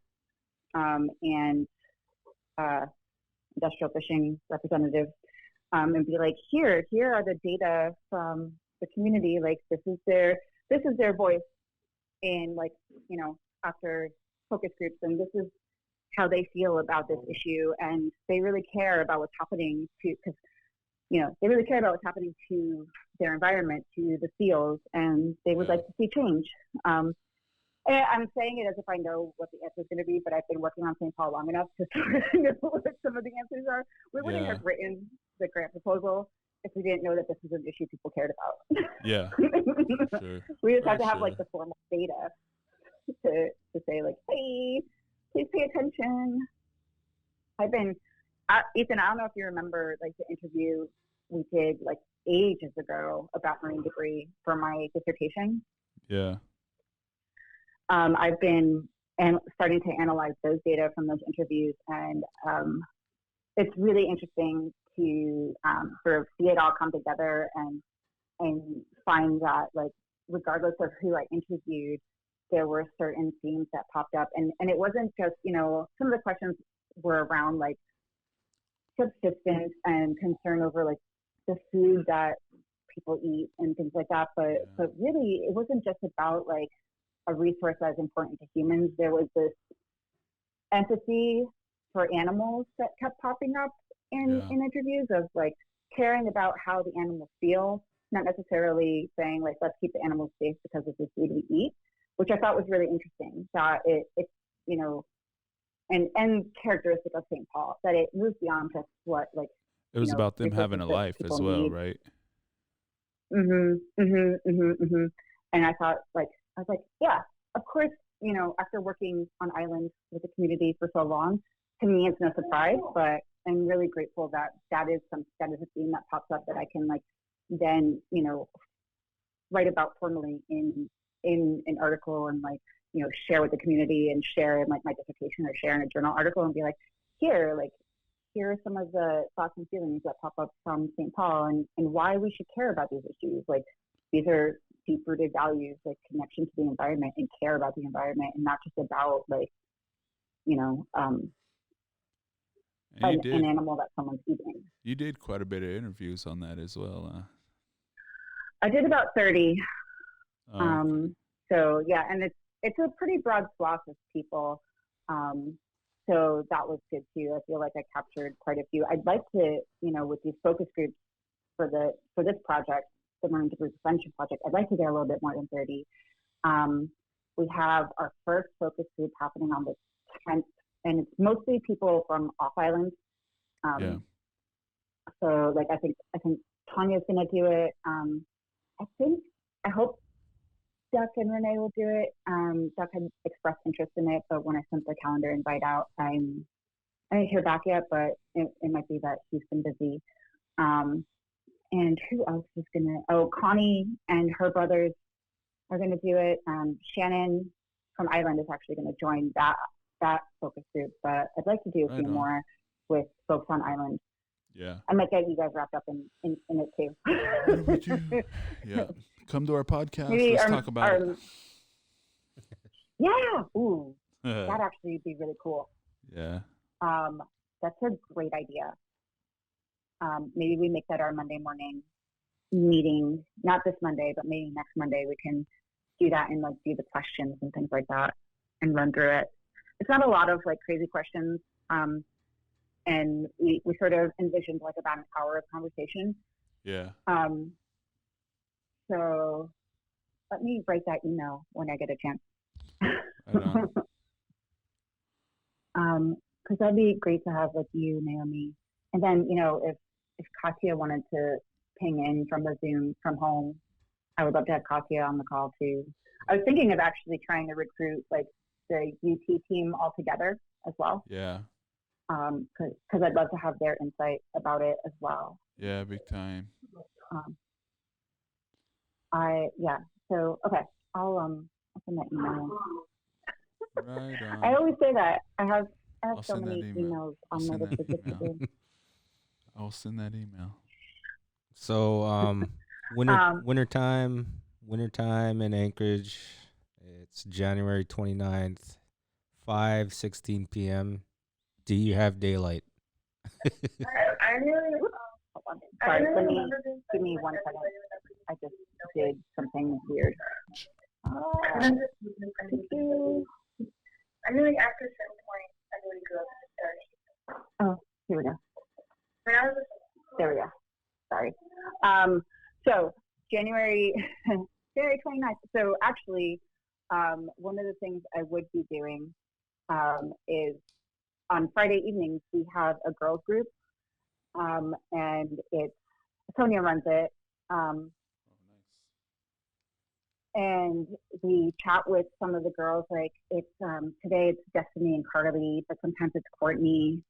[SPEAKER 3] and industrial fishing representatives and be like, here are the data from the community. Like this is their voice in like, after focus groups, and this is how they feel about this issue. And they really care about what's happening because they really care about what's happening to their environment, to the seals, and they would like to see change. And I'm saying it as if I know what the answer is going to be, but I've been working on St. Paul long enough to sort of know what some of the answers are. We wouldn't have written the grant proposal if we didn't know that this was an issue people cared about.
[SPEAKER 2] Yeah. Sure.
[SPEAKER 3] We just have to have like the formal data to say like, hey, please pay attention. Ethan, I don't know if you remember like the interview we did like ages ago about marine debris for my dissertation.
[SPEAKER 2] Yeah.
[SPEAKER 3] I've been starting to analyze those data from those interviews, and it's really interesting to sort of see it all come together and find that like regardless of who I interviewed, there were certain themes that popped up, and it wasn't just some of the questions were around like subsistence and concern over like the food that people eat and things like that. But really, it wasn't just about like a resource that's important to humans. There was this empathy for animals that kept popping up in interviews of like caring about how the animals feel, not necessarily saying like, let's keep the animals safe because of the food we eat, which I thought was really interesting, that it's, you know, and characteristic of St. Paul, that it moves beyond just what, like,
[SPEAKER 2] it was about them having a life as well,
[SPEAKER 3] need.
[SPEAKER 2] right?
[SPEAKER 3] And I was like, yeah, of course, you know, after working on islands with the community for so long, to me, it's no surprise, but I'm really grateful that is a theme that pops up that I can like then, you know, write about formally in an article and like, you know, share with the community and share in like my dissertation or share in a journal article and be like, here are some of the thoughts and feelings that pop up from St. Paul and why we should care about these issues. Like, these are deep-rooted values, like connection to the environment and care about the environment, and not just about like, you know, an animal that someone's eating.
[SPEAKER 2] You did quite a bit of interviews on that as well.
[SPEAKER 3] I did about 30.
[SPEAKER 2] Okay.
[SPEAKER 3] So yeah, and it's a pretty broad swath of people. So that was good too. I feel like I captured quite a few. I'd like to, you know, with these focus groups for this project, the Marine Debris Prevention Project, I'd like to get a little bit more than 30. We have our first focus group happening on the 10th, and it's mostly people from off island. So like I think Tanya's gonna do it. I hope Duck and Renee will do it. Duck had expressed interest in it, but when I sent the calendar invite out, I didn't hear back yet, but it might be that he's been busy. And who else is Connie and her brothers are gonna do it. Shannon from Island is actually gonna join that focus group, but I'd like to do a few more with folks on Island.
[SPEAKER 2] Yeah.
[SPEAKER 3] I might get you guys wrapped up in it too.
[SPEAKER 2] Yeah. Come to our podcast. Let's talk about it.
[SPEAKER 3] Yeah. Ooh. That'd actually be really cool.
[SPEAKER 2] Yeah.
[SPEAKER 3] That's a great idea. Maybe we make that our Monday morning meeting. Not this Monday, but maybe next Monday we can do that and like do the questions and things like that and run through it. It's not a lot of like crazy questions. And we sort of envisioned like about an hour of conversation.
[SPEAKER 2] Yeah.
[SPEAKER 3] So let me write that email when I get a chance. Because that'd be great to have like you, Naomi, and then, you know, if Katya wanted to ping in from the Zoom from home, I would love to have Katya on the call too. I was thinking of actually trying to recruit like the UT team all together as well.
[SPEAKER 2] Yeah.
[SPEAKER 3] Because I'd love to have their insight about it as well.
[SPEAKER 2] Yeah, big time.
[SPEAKER 3] So okay, I'll send that email.
[SPEAKER 2] Right on.
[SPEAKER 3] I always say that. I have
[SPEAKER 2] I'll
[SPEAKER 3] so many emails on my list of people.
[SPEAKER 2] I'll send that email.
[SPEAKER 1] So wintertime in Anchorage. It's January 29th, 5:16 p.m. Do you have daylight?
[SPEAKER 3] I really. Hold on. Sorry, give me 1 second. I just did something weird. I really, after a certain point, I really grew up in the 30s. Oh, here we go. There we go. Sorry. So January 29th. So actually, one of the things I would be doing is on Friday evenings we have a girls group, and it's Sonia runs it. And we chat with some of the girls. Like it's today it's Destiny and Carly, but sometimes it's Courtney,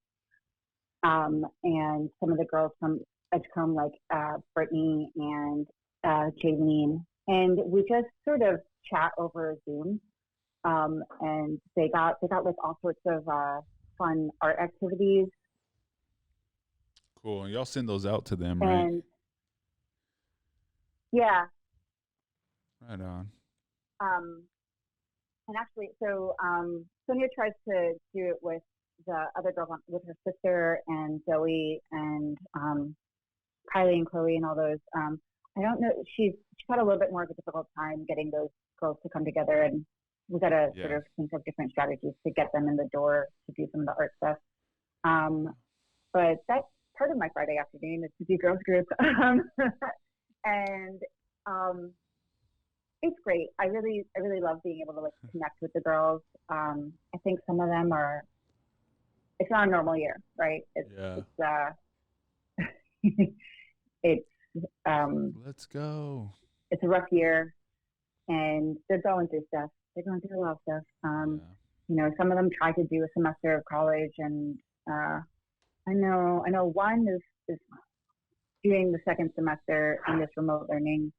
[SPEAKER 3] and some of the girls from Edgecombe, like Brittany and Jaylene, and we just sort of chat over Zoom. And they got like all sorts of fun art activities.
[SPEAKER 2] Cool. And y'all send those out to them, right?
[SPEAKER 3] And yeah.
[SPEAKER 2] Right on.
[SPEAKER 3] And actually, so Sonia tries to do it with the other girls with her sister and Zoe and Kylie and Chloe and all those. I don't know. She's had a little bit more of a difficult time getting those girls to come together, and we got to sort of think of different strategies to get them in the door to do some of the art stuff. But that's part of my Friday afternoon is to do girls group, and it's great. I really love being able to like connect with the girls. I think some of them are. It's not a normal year, right? It's
[SPEAKER 2] let's go.
[SPEAKER 3] It's a rough year, and they're going through stuff. They're going through a lot of stuff. You know, some of them try to do a semester of college, and I know one is doing the second semester in this remote learning.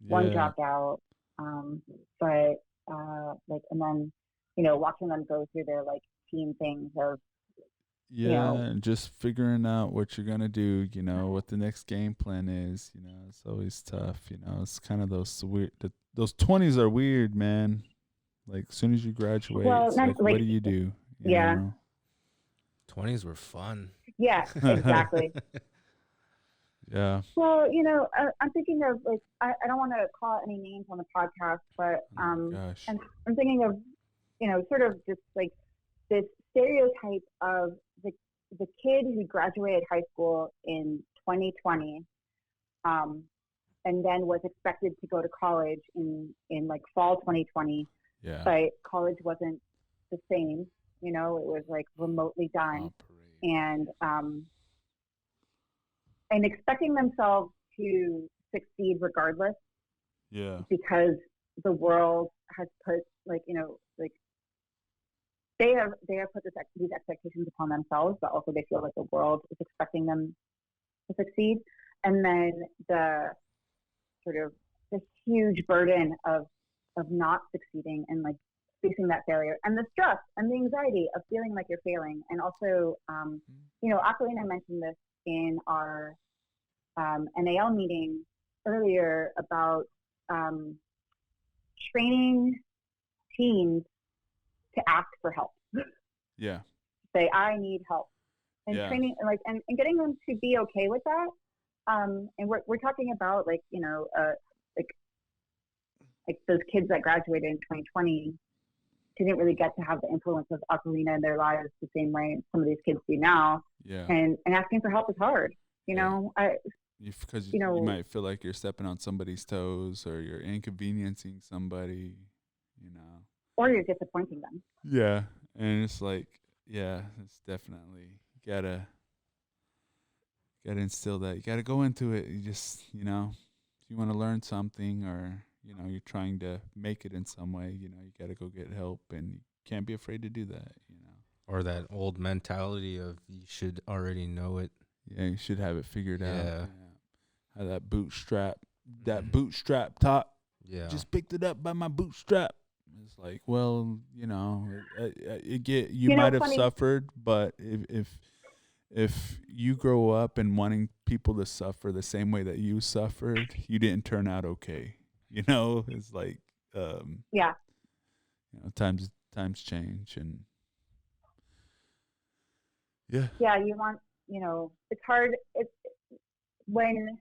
[SPEAKER 3] One dropped out, but like, and then you know, watching them go through their like teen things of.
[SPEAKER 2] Yeah, you know, and just figuring out what you're gonna do, you know, what the next game plan is, you know, it's always tough, you know. It's kind of those weird, those 20s are weird, man. Like as soon as you graduate, it's like, what do you do? You know?
[SPEAKER 1] 20s were fun.
[SPEAKER 3] Yeah, exactly.
[SPEAKER 2] Yeah.
[SPEAKER 3] Well, you know, I'm thinking of like I don't want to call any names on the podcast, but and I'm thinking of, you know, sort of just like this stereotype of the kid who graduated high school in 2020 and then was expected to go to college in like fall 2020, but college wasn't the same, you know, it was like remotely done, and expecting themselves to succeed regardless, because the world has put like, you know, like they have put these expectations upon themselves, but also they feel like the world is expecting them to succeed. And then the sort of the huge burden of not succeeding and like facing that failure and the stress and the anxiety of feeling like you're failing. And also, you know, Aquilina mentioned this in our NAL meeting earlier about training teens to ask for help. Say, I need help. And training, like, and getting them to be okay with that. And we're talking about like, you know, like those kids that graduated in 2020 didn't really get to have the influence of Aquilina in their lives the same way some of these kids do now. And asking for help is hard, you know.
[SPEAKER 2] Because you might feel like you're stepping on somebody's toes or you're inconveniencing somebody, you know.
[SPEAKER 3] Or you're disappointing them.
[SPEAKER 2] Yeah, and it's like, it's definitely gotta instill that. You gotta go into it. You just, you know, if you want to learn something or, you know, you're trying to make it in some way, you know, you gotta go get help, and you can't be afraid to do that, you know.
[SPEAKER 1] Or that old mentality of you should already know it.
[SPEAKER 2] Yeah, you should have it figured out. Yeah. How that bootstrap top.
[SPEAKER 1] Yeah.
[SPEAKER 2] Just picked it up by my bootstrap. It's like, well, you know, you might have suffered, but if you grow up and wanting people to suffer the same way that you suffered, you didn't turn out okay. You know, it's like, you know, times change, and you
[SPEAKER 3] want, you know, it's hard. It's when,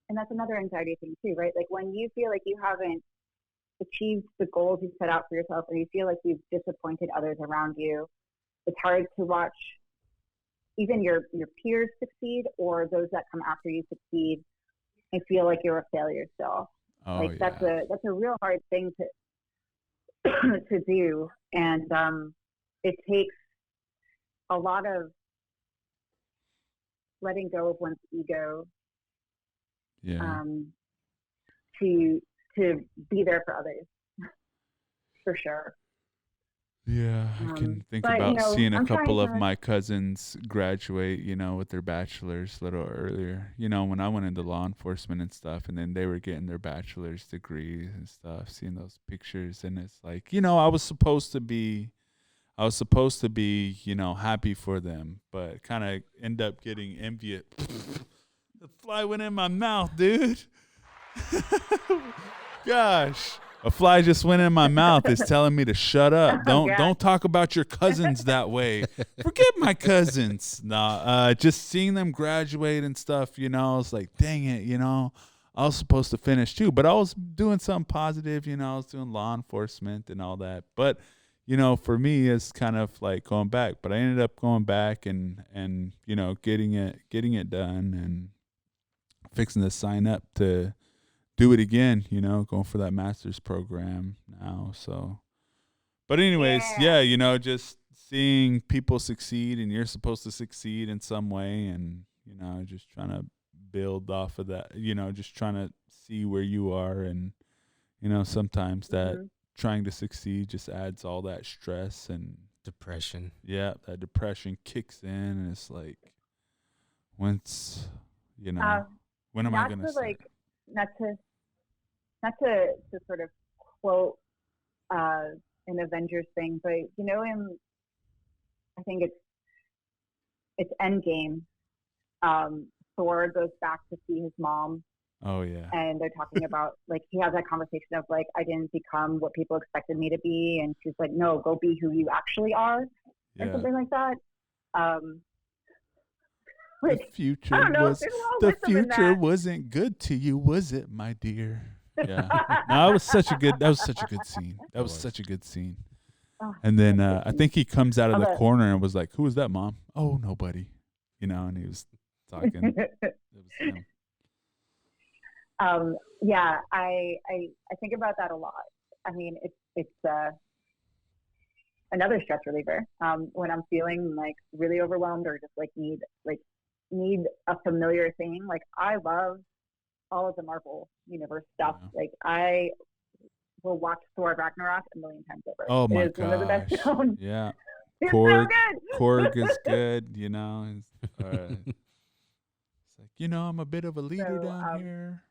[SPEAKER 3] and that's another anxiety thing too, right? Like when you feel like you haven't achieved the goals you set out for yourself, or you feel like you've disappointed others around you, it's hard to watch even your peers succeed or those that come after you succeed and feel like you're a failure still. That's a real hard thing to do, and it takes a lot of letting go of one's ego to be there for others, for sure.
[SPEAKER 2] Yeah, I can think about, you know, seeing a couple of my cousins graduate, you know, with their bachelor's a little earlier. You know, when I went into law enforcement and stuff, and then they were getting their bachelor's degrees and stuff, seeing those pictures, and it's like, you know, I was supposed to be, you know, happy for them, but kind of end up getting envious. The fly went in my mouth, dude. Gosh. A fly just went in my mouth. It's telling me to shut up.
[SPEAKER 3] Oh, God.
[SPEAKER 2] Don't talk about your cousins that way. Forget my cousins. Nah, just seeing them graduate and stuff, you know, it's like, dang it, you know, I was supposed to finish too, but I was doing something positive, you know, I was doing law enforcement and all that. But, you know, for me, it's kind of like going back. But I ended up going back and you know, getting it done and fixing to sign up to do it again, you know, going for that master's program now. So, but anyways, yeah, you know, just seeing people succeed and you're supposed to succeed in some way, and, you know, just trying to build off of that, you know, just trying to see where you are. And, you know, sometimes that trying to succeed just adds all that stress and
[SPEAKER 1] Depression.
[SPEAKER 2] yeah, that depression kicks in, and it's like, when's, you know, when am I going to
[SPEAKER 3] like, not to sort of quote an Avengers thing, but you know, I think it's Endgame. Thor goes back to see his mom.
[SPEAKER 2] Oh yeah.
[SPEAKER 3] And they're talking about, like, he has that conversation of like, I didn't become what people expected me to be, and she's like, no, go be who you actually are, or something like that.
[SPEAKER 2] Like, the future wasn't good to you, was it, my dear? Yeah. No, that was such a good scene. That was such a good scene. And then I think he comes out of the corner and was like, "Who was that, Mom?" "Oh, nobody." You know, and he was talking. It was him.
[SPEAKER 3] Yeah, I think about that a lot. I mean, it's another stress reliever. When I'm feeling like really overwhelmed or just like need a familiar thing. Like, I love all of the Marvel Universe stuff. Yeah. Like, I will watch Thor Ragnarok a million times over.
[SPEAKER 2] Oh my
[SPEAKER 3] gosh. One of the best shows.
[SPEAKER 2] Yeah.
[SPEAKER 3] It's
[SPEAKER 2] Korg,
[SPEAKER 3] so good.
[SPEAKER 2] Korg is good, you know. It's like, you know, I'm a bit of a leader down here.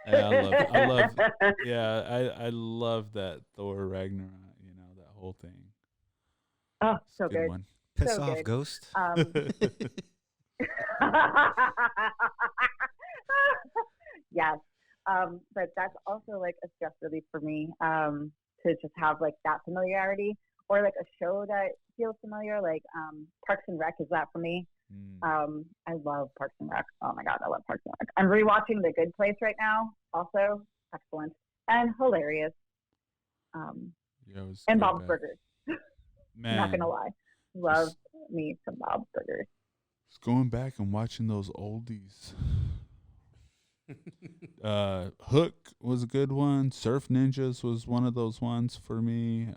[SPEAKER 2] Yeah, I love that Thor Ragnarok, you know, that whole thing.
[SPEAKER 3] Oh, so good.
[SPEAKER 2] One.
[SPEAKER 1] Piss
[SPEAKER 3] so
[SPEAKER 1] off,
[SPEAKER 3] good.
[SPEAKER 1] Ghost.
[SPEAKER 3] Yes. But that's also like a stress relief for me, to just have like that familiarity, or like a show that feels familiar, like Parks and Rec is that for me. I love Parks and Rec. Oh my God, I love Parks and Rec. I'm rewatching The Good Place right now. Also excellent and hilarious. And Bob's Burgers.
[SPEAKER 2] Man,
[SPEAKER 3] not gonna lie, love me some Bob's Burgers.
[SPEAKER 2] Just going back and watching those oldies. Hook was a good one. Surf Ninjas was one of those ones for me.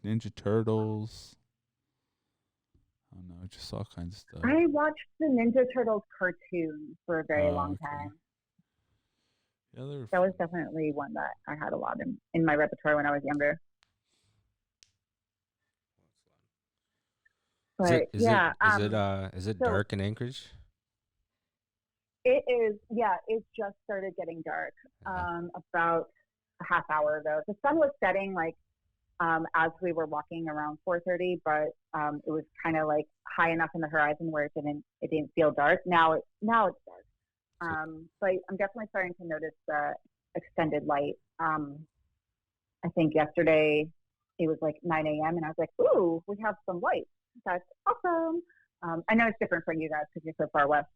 [SPEAKER 2] Ninja Turtles. I don't know, just all kinds of stuff.
[SPEAKER 3] I watched the Ninja Turtles cartoon for a very long time.
[SPEAKER 2] Yeah,
[SPEAKER 3] that was definitely one that I had a lot in my repertoire when I was younger. But
[SPEAKER 1] is it dark in Anchorage?
[SPEAKER 3] It is. Yeah, it just started getting dark about a half hour ago. The sun was setting like as we were walking around 4:30, but it was kind of like high enough in the horizon where it didn't feel dark. Now it's dark. But I'm definitely starting to notice the extended light. I think yesterday it was like 9 a.m. and I was like, ooh, we have some light. That's awesome. I know it's different for you guys because you're so far west.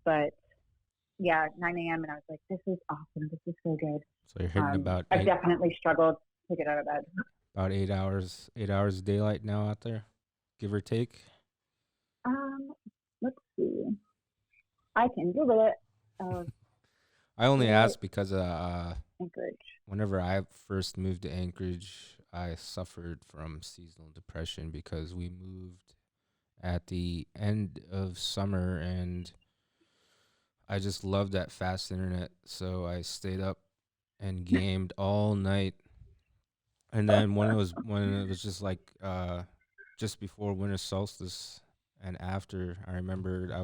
[SPEAKER 3] But yeah, 9 a.m. and I was like, this is awesome. This is so good.
[SPEAKER 1] So you're hitting about
[SPEAKER 3] I've definitely struggled to get out of bed.
[SPEAKER 1] About 8 hours of daylight now out there, give or take.
[SPEAKER 3] Let's see. I can Google it.
[SPEAKER 1] I only asked because
[SPEAKER 3] Anchorage.
[SPEAKER 1] Whenever I first moved to Anchorage, I suffered from seasonal depression because we moved at the end of summer and I just loved that fast internet. So I stayed up and gamed all night. And then when it was just like just before winter solstice and after, I remembered I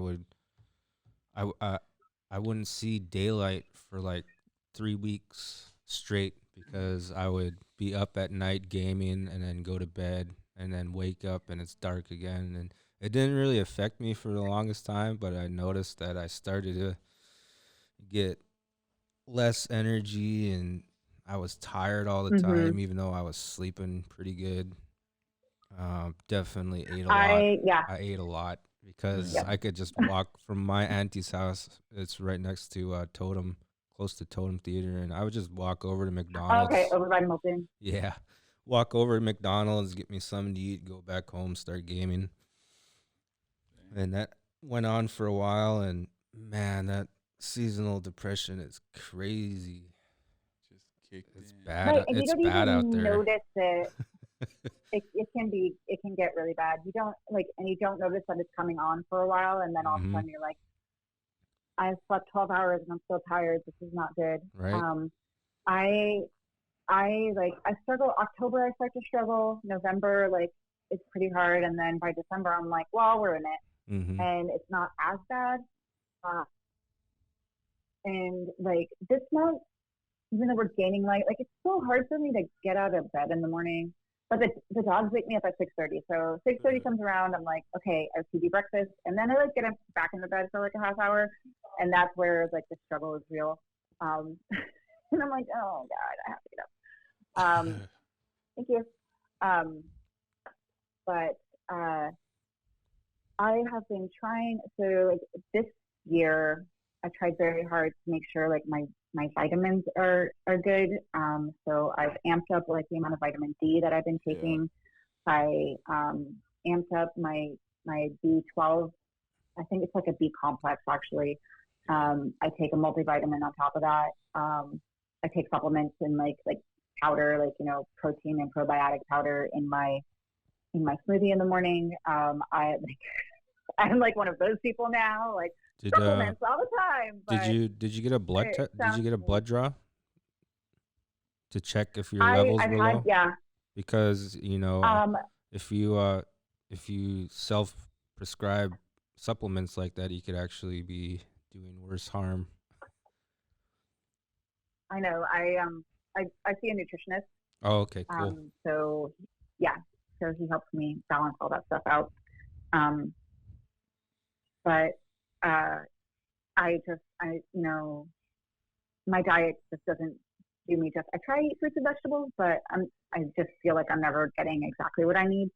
[SPEAKER 1] wouldn't see daylight for like 3 weeks straight because I would be up at night gaming and then go to bed and then wake up and it's dark again. And it didn't really affect me for the longest time, but I noticed that I started to get less energy, and I was tired all the
[SPEAKER 3] Mhm.
[SPEAKER 1] time, even though I was sleeping pretty good. Definitely ate a lot.
[SPEAKER 3] Yeah.
[SPEAKER 1] I ate a lot because
[SPEAKER 2] Yeah.
[SPEAKER 1] I could just walk from my auntie's house. It's right next to Totem, close to Totem Theater, and I would just walk over to
[SPEAKER 3] Okay,
[SPEAKER 1] McDonald's.
[SPEAKER 3] over by Milton.
[SPEAKER 1] Yeah, walk over to McDonald's, get me something to eat, go back home, start gaming, and that went on for a while. And man, that seasonal depression is crazy.
[SPEAKER 2] Just kicked
[SPEAKER 1] It's
[SPEAKER 2] in.
[SPEAKER 1] bad.
[SPEAKER 3] Right, and you
[SPEAKER 1] It's
[SPEAKER 3] don't
[SPEAKER 1] bad out
[SPEAKER 3] even
[SPEAKER 1] there.
[SPEAKER 3] notice it. It can get really bad. You don't and you don't notice that it's coming on for a while, and then all of a
[SPEAKER 1] Mhm.
[SPEAKER 3] sudden you're like, I slept 12 hours and I'm still tired. This is not good.
[SPEAKER 1] Right.
[SPEAKER 3] I I struggle. October I start to struggle. November it's pretty hard, and then by December I'm like, well, we're in it,
[SPEAKER 1] Mm-hmm.
[SPEAKER 3] and it's not as bad. Uh, and this month, even though we're gaining weight, it's so hard for me to get out of bed in the morning. But the dogs wake me up at 6:30. So 6:30 comes around, I'm like, okay, I have to do breakfast, and then I get back into bed for a half hour, and that's where the struggle is real. And I'm like, oh God, I have to get up. Thank you. But I have been trying. So this year, I tried very hard to make sure my vitamins are good. So I've amped up the amount of vitamin D that I've been taking. Yeah. I amped up my B12. I think it's a B complex actually. I take a multivitamin on top of that. I take supplements and powder, protein and probiotic powder in my smoothie in the morning. I'm one of those people now. Supplements all the time. But
[SPEAKER 1] did you get a blood did you get a blood draw to check if your levels were low?
[SPEAKER 3] Yeah.
[SPEAKER 1] Because if you self-prescribe supplements like that, you could actually be doing worse harm.
[SPEAKER 3] I know. I see a nutritionist.
[SPEAKER 1] Oh, okay, cool.
[SPEAKER 3] So he helps me balance all that stuff out. But my diet just doesn't do me just. I try to eat fruits and vegetables, but I just feel like I'm never getting exactly what I need.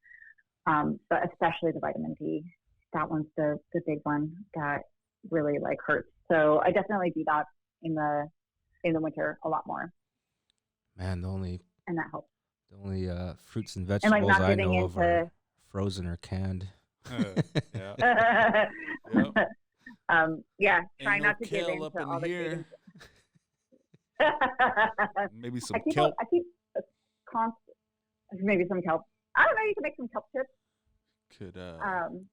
[SPEAKER 3] But especially the vitamin D, that one's the big one that really hurts. So I definitely do that in the winter a lot more.
[SPEAKER 1] Man,
[SPEAKER 3] and that helps.
[SPEAKER 1] The only fruits and vegetables I know of are frozen or canned.
[SPEAKER 2] Yeah.
[SPEAKER 3] Yep. Try not to give in to all the
[SPEAKER 2] here. Maybe some
[SPEAKER 3] kelp. I keep maybe some kelp. I don't know. You can make some kelp chips.
[SPEAKER 2] Could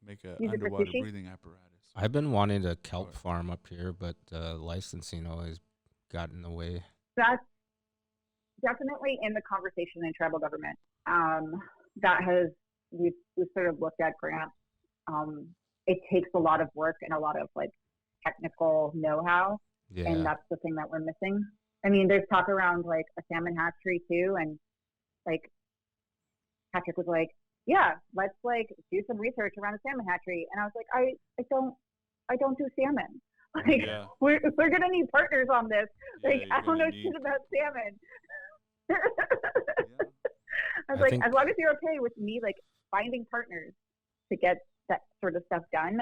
[SPEAKER 2] make an underwater breathing apparatus.
[SPEAKER 1] I've been wanting a kelp farm up here, but licensing always got in the way.
[SPEAKER 3] That's definitely in the conversation in tribal government. We've sort of looked at grants. It takes a lot of work and a lot of technical know-how, and that's the thing that we're missing. I mean, there's talk around a salmon hatchery too, and Patrick was like, "Yeah, let's do some research around a salmon hatchery," and I was like, "I don't do salmon. We're gonna need partners on this. I don't know shit about salmon." I was as long as you're okay with me finding partners to get that sort of stuff done,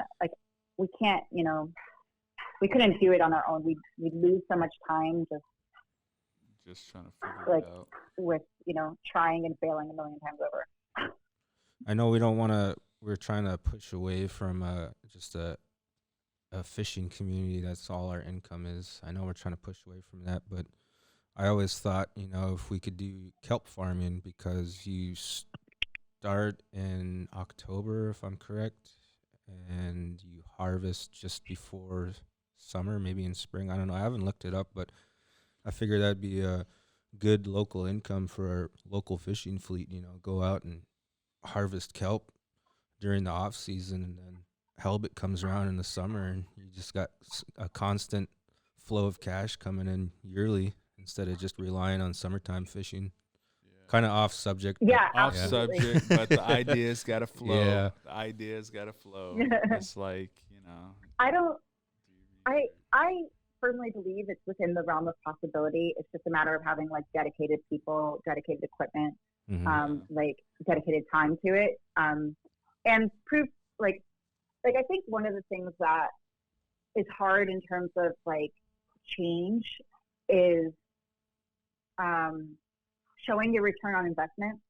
[SPEAKER 3] we can't, we couldn't do it on our own. We'd lose so much time
[SPEAKER 2] just trying to figure it out
[SPEAKER 3] with trying and failing a million times over.
[SPEAKER 1] I know we're trying to push away from just a fishing community. That's all our income is. I know we're trying to push away from that, but I always thought, if we could do kelp farming, because you start in October, if I'm correct, and you harvest just before summer, maybe in spring. I don't know. I haven't looked it up, but I figure that'd be a good local income for our local fishing fleet. Go out and harvest kelp during the off season, and then halibut comes around in the summer, and you just got a constant flow of cash coming in yearly instead of just relying on summertime fishing. Kind of off subject.
[SPEAKER 3] Yeah,
[SPEAKER 2] off subject, but the ideas got to flow.
[SPEAKER 1] Yeah.
[SPEAKER 2] The ideas got to flow. It's
[SPEAKER 3] I firmly believe it's within the realm of possibility. It's just a matter of having like dedicated people, dedicated equipment, like dedicated time to it, and proof. Like I think one of the things that is hard in terms of like change is showing your return on investment.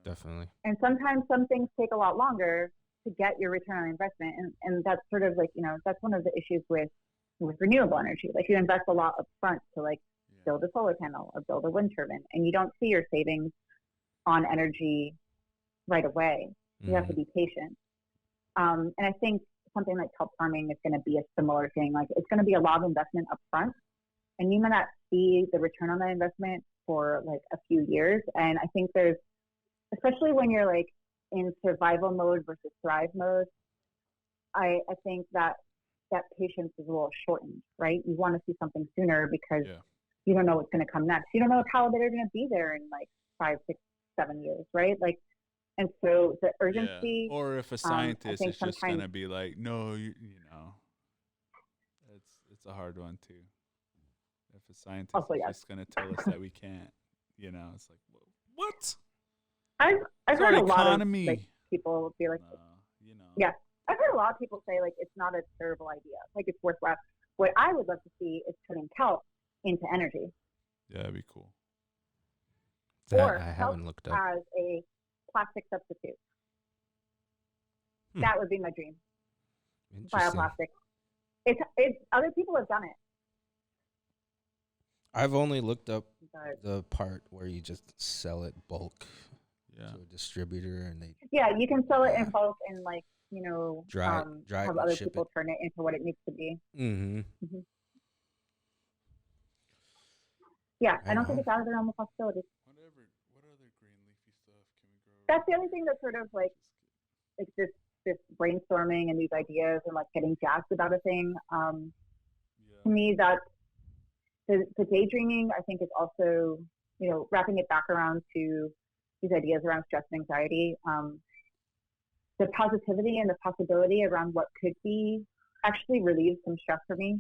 [SPEAKER 1] Definitely.
[SPEAKER 3] And sometimes some things take a lot longer to get your return on investment. And that's sort of like, that's one of the issues with renewable energy. Like you invest a lot up front to like build a solar panel or build a wind turbine, and you don't see your savings on energy right away. You have to be patient. And I think something like kelp farming is going to be a similar thing. Like it's going to be a lot of investment up front, and you may not see the return on that investment for like a few years. And I think there's, especially when you're like in survival mode versus thrive mode, I think that patience is a little shortened, right? You want to see something sooner because you don't know what's going to come next. You don't know how they're going to be there in like 5, 6, 7 years, right? Like, and so the urgency.
[SPEAKER 2] Yeah. Or if a scientist is just going to be like, no, you know, it's a hard one too. If a scientist is just going to tell us that we can't, it's like, what?
[SPEAKER 3] I've heard a lot of like, people be like, yeah, I've heard a lot of people say like it's not a terrible idea, like it's worthwhile. What I would love to see is turning kelp into energy.
[SPEAKER 2] Yeah, that'd be cool.
[SPEAKER 3] Or
[SPEAKER 1] I haven't looked up
[SPEAKER 3] as a plastic substitute. That would be my dream. Bioplastic. It's other people have done it.
[SPEAKER 1] I've only looked up the part where you just sell it bulk to a distributor, and they
[SPEAKER 3] you can sell it in bulk and like
[SPEAKER 1] dry
[SPEAKER 3] have other people turn it into what it needs to be. Yeah, I don't think it's out of the realm of possibilities.
[SPEAKER 2] What other green leafy stuff can we grow?
[SPEAKER 3] That's the other thing that's sort of like this brainstorming and these ideas and like getting jazzed about a thing. To me, that the daydreaming, I think, is also wrapping it back around to these ideas around stress and anxiety. The positivity and the possibility around what could be actually relieves some stress for me.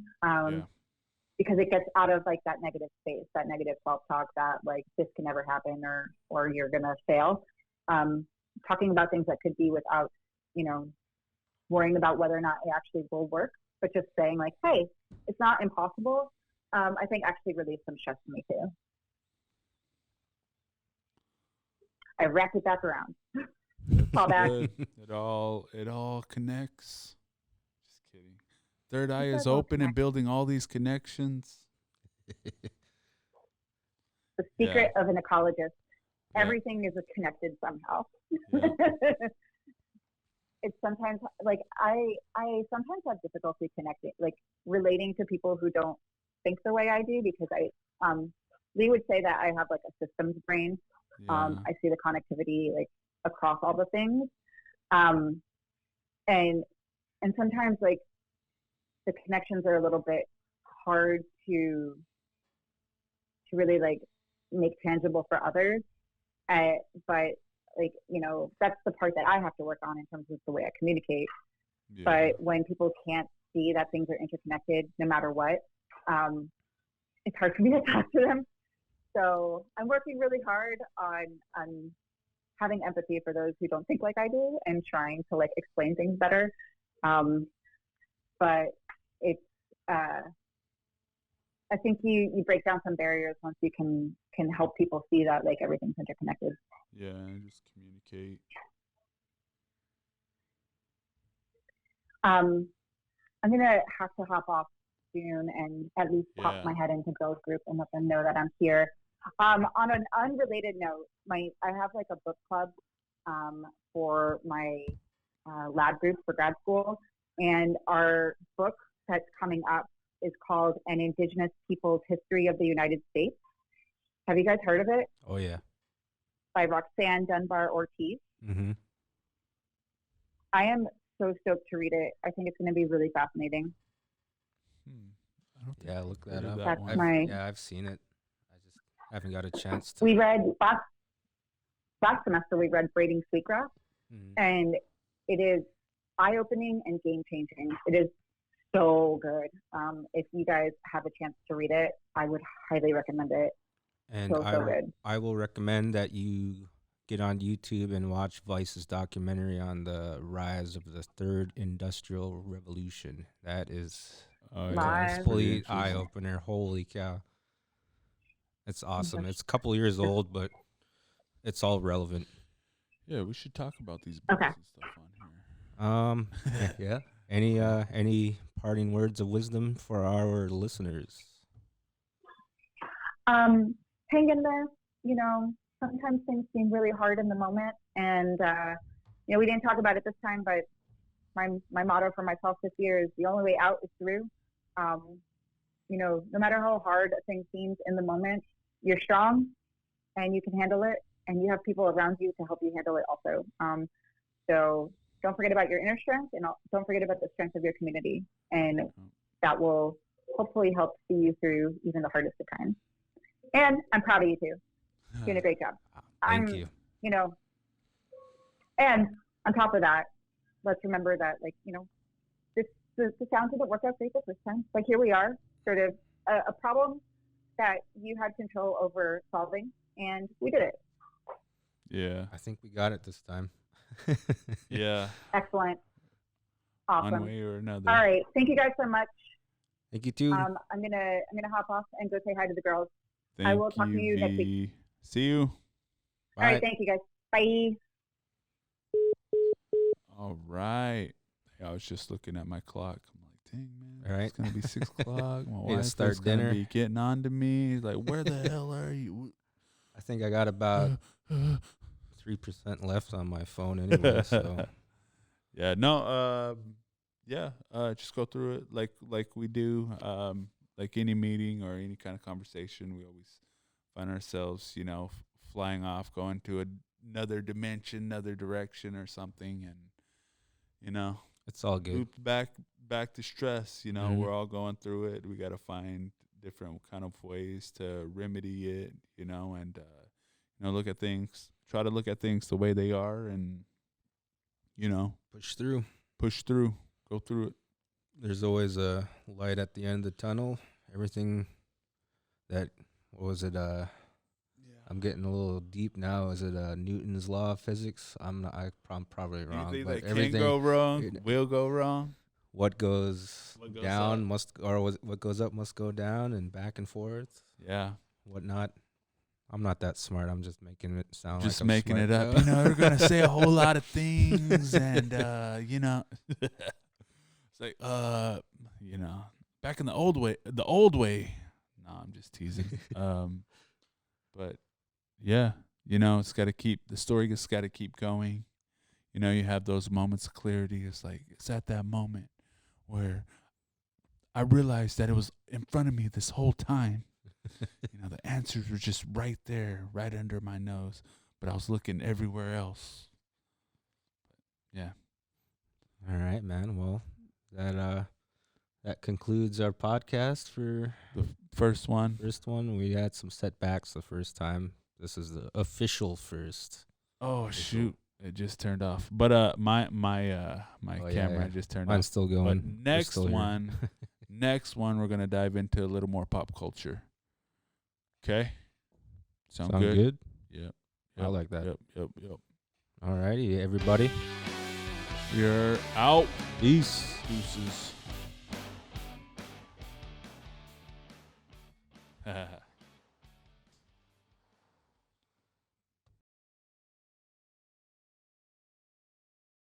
[SPEAKER 3] Because it gets out of like that negative space, that negative self-talk that like this can never happen or you're gonna fail. Talking about things that could be without, worrying about whether or not it actually will work, but just saying like, hey, it's not impossible. I think actually relieves some stress for me too. I wrapped it back around. Call back.
[SPEAKER 2] It all connects. Just kidding. Third eye is open and building all these connections.
[SPEAKER 3] The secret of an ecologist. Everything is connected somehow. It's sometimes like I sometimes have difficulty connecting, like relating to people who don't think the way I do, because Lee would say that I have like a systems brain. I see the connectivity like across all the things. And sometimes like the connections are a little bit hard to really like make tangible for others. But like, that's the part that I have to work on in terms of the way I communicate. But when people can't see that things are interconnected no matter what, it's hard for me to talk to them. So I'm working really hard on having empathy for those who don't think like I do and trying to like explain things better. But it's, I think you break down some barriers once you can help people see that like everything's interconnected.
[SPEAKER 2] Yeah, just communicate.
[SPEAKER 3] I'm gonna have to hop off soon and at least pop my head into Bill's group and let them know that I'm here. On an unrelated note, I have like a book club for my lab group for grad school, and our book that's coming up is called An Indigenous People's History of the United States. Have you guys heard of it?
[SPEAKER 1] Oh yeah.
[SPEAKER 3] By Roxanne Dunbar Ortiz.
[SPEAKER 1] Mm-hmm.
[SPEAKER 3] I am so stoked to read it. I think it's going to be really fascinating.
[SPEAKER 1] Yeah, look that up.
[SPEAKER 3] That's
[SPEAKER 1] I've seen it. I just haven't got a chance to.
[SPEAKER 3] We read last semester. We read Braiding Sweetgrass, and it is eye-opening and game-changing. It is so good. If you guys have a chance to read it, I would highly recommend it.
[SPEAKER 1] And
[SPEAKER 3] So good.
[SPEAKER 1] I will recommend that you get on YouTube and watch Vice's documentary on the rise of the third industrial revolution. That is
[SPEAKER 3] Live.
[SPEAKER 1] complete eye opener. Holy cow. It's awesome. It's a couple years old, but it's all relevant.
[SPEAKER 2] Yeah, we should talk about these books and stuff on here.
[SPEAKER 1] Yeah. Any parting words of wisdom for our listeners?
[SPEAKER 3] Hang in there. You know, sometimes things seem really hard in the moment, and you know, we didn't talk about it this time, but my motto for myself this year is the only way out is through. You know, no matter how hard a thing seems in the moment, you're strong and you can handle it, and you have people around you to help you handle it also. So don't forget about your inner strength, and don't forget about the strength of your community, and that will hopefully help see you through even the hardest of times. And I'm proud of you too. Doing a great job.
[SPEAKER 1] Thank you.
[SPEAKER 3] You know, and on top of that, let's remember that, like, you know, the sound didn't work out great the first time. Like, here we are, sort of a problem that you had control over solving, and we did it.
[SPEAKER 2] Yeah.
[SPEAKER 1] I think we got it this time.
[SPEAKER 2] Yeah.
[SPEAKER 3] Excellent. Awesome.
[SPEAKER 2] One way or another.
[SPEAKER 3] All right. Thank you guys so much.
[SPEAKER 1] Thank you too.
[SPEAKER 3] I'm gonna hop off and go say hi to the girls.
[SPEAKER 2] Thank
[SPEAKER 3] I will talk to you next week.
[SPEAKER 2] See you.
[SPEAKER 1] Bye.
[SPEAKER 3] All right. Thank you guys. Bye.
[SPEAKER 2] All right. I was just looking at my clock. I'm like, dang, man.
[SPEAKER 1] All right.
[SPEAKER 2] It's going to be 6 o'clock. My
[SPEAKER 1] Need to
[SPEAKER 2] wife
[SPEAKER 1] start
[SPEAKER 2] is going to
[SPEAKER 1] dinner.
[SPEAKER 2] be getting on to me. Like, where the hell are you?
[SPEAKER 1] I think I got about 3% left on my phone anyway. So
[SPEAKER 2] Yeah. No. Yeah. Just go through it like we do. Like any meeting or any kind of conversation, we always find ourselves, you know, flying off, going to another dimension, another direction or something. And, you know,
[SPEAKER 1] it's all good.
[SPEAKER 2] loop back to stress. You know,
[SPEAKER 1] Mhm.
[SPEAKER 2] we're all going through it. We got to find different kind of ways to remedy it, you know, and, you know, try to look at things the way they are and, you know,
[SPEAKER 1] Push through.
[SPEAKER 2] Go through it.
[SPEAKER 1] There's always a light at the end of the tunnel. Everything that, what was it? I'm getting a little deep now. Is it Newton's law of physics? I'm probably wrong.
[SPEAKER 2] Anything
[SPEAKER 1] But
[SPEAKER 2] that
[SPEAKER 1] everything
[SPEAKER 2] can go wrong will go wrong.
[SPEAKER 1] What goes down
[SPEAKER 2] up.
[SPEAKER 1] what goes up must go down, and back and forth.
[SPEAKER 2] Yeah.
[SPEAKER 1] Whatnot. I'm not that smart. I'm just making it sound
[SPEAKER 2] Just
[SPEAKER 1] like I'm
[SPEAKER 2] making
[SPEAKER 1] smart.
[SPEAKER 2] it up. You know, they're going to say a whole lot of things and, you know, it's like, you know, back in the old way. No, I'm just teasing. But yeah, you know, the story has got to keep going. You know, you have those moments of clarity. It's like, it's at that moment where I realized that it was in front of me this whole time. You know, the answers were just right there, right under my nose, but I was looking everywhere else. Yeah.
[SPEAKER 1] All right, man. Well, that concludes our podcast for
[SPEAKER 2] The first one.
[SPEAKER 1] first one. We had some setbacks the first time. This is the official first.
[SPEAKER 2] Oh shoot. It just turned off. But my camera just turned
[SPEAKER 1] Mine's
[SPEAKER 2] off.
[SPEAKER 1] still
[SPEAKER 2] But
[SPEAKER 1] going. We're
[SPEAKER 2] next
[SPEAKER 1] still here.
[SPEAKER 2] one, we're gonna dive into a little more pop culture. Okay? Sound good? Yep.
[SPEAKER 1] I like that.
[SPEAKER 2] Yep.
[SPEAKER 1] All righty, everybody.
[SPEAKER 2] We're out.
[SPEAKER 1] Peace.
[SPEAKER 2] Deuces.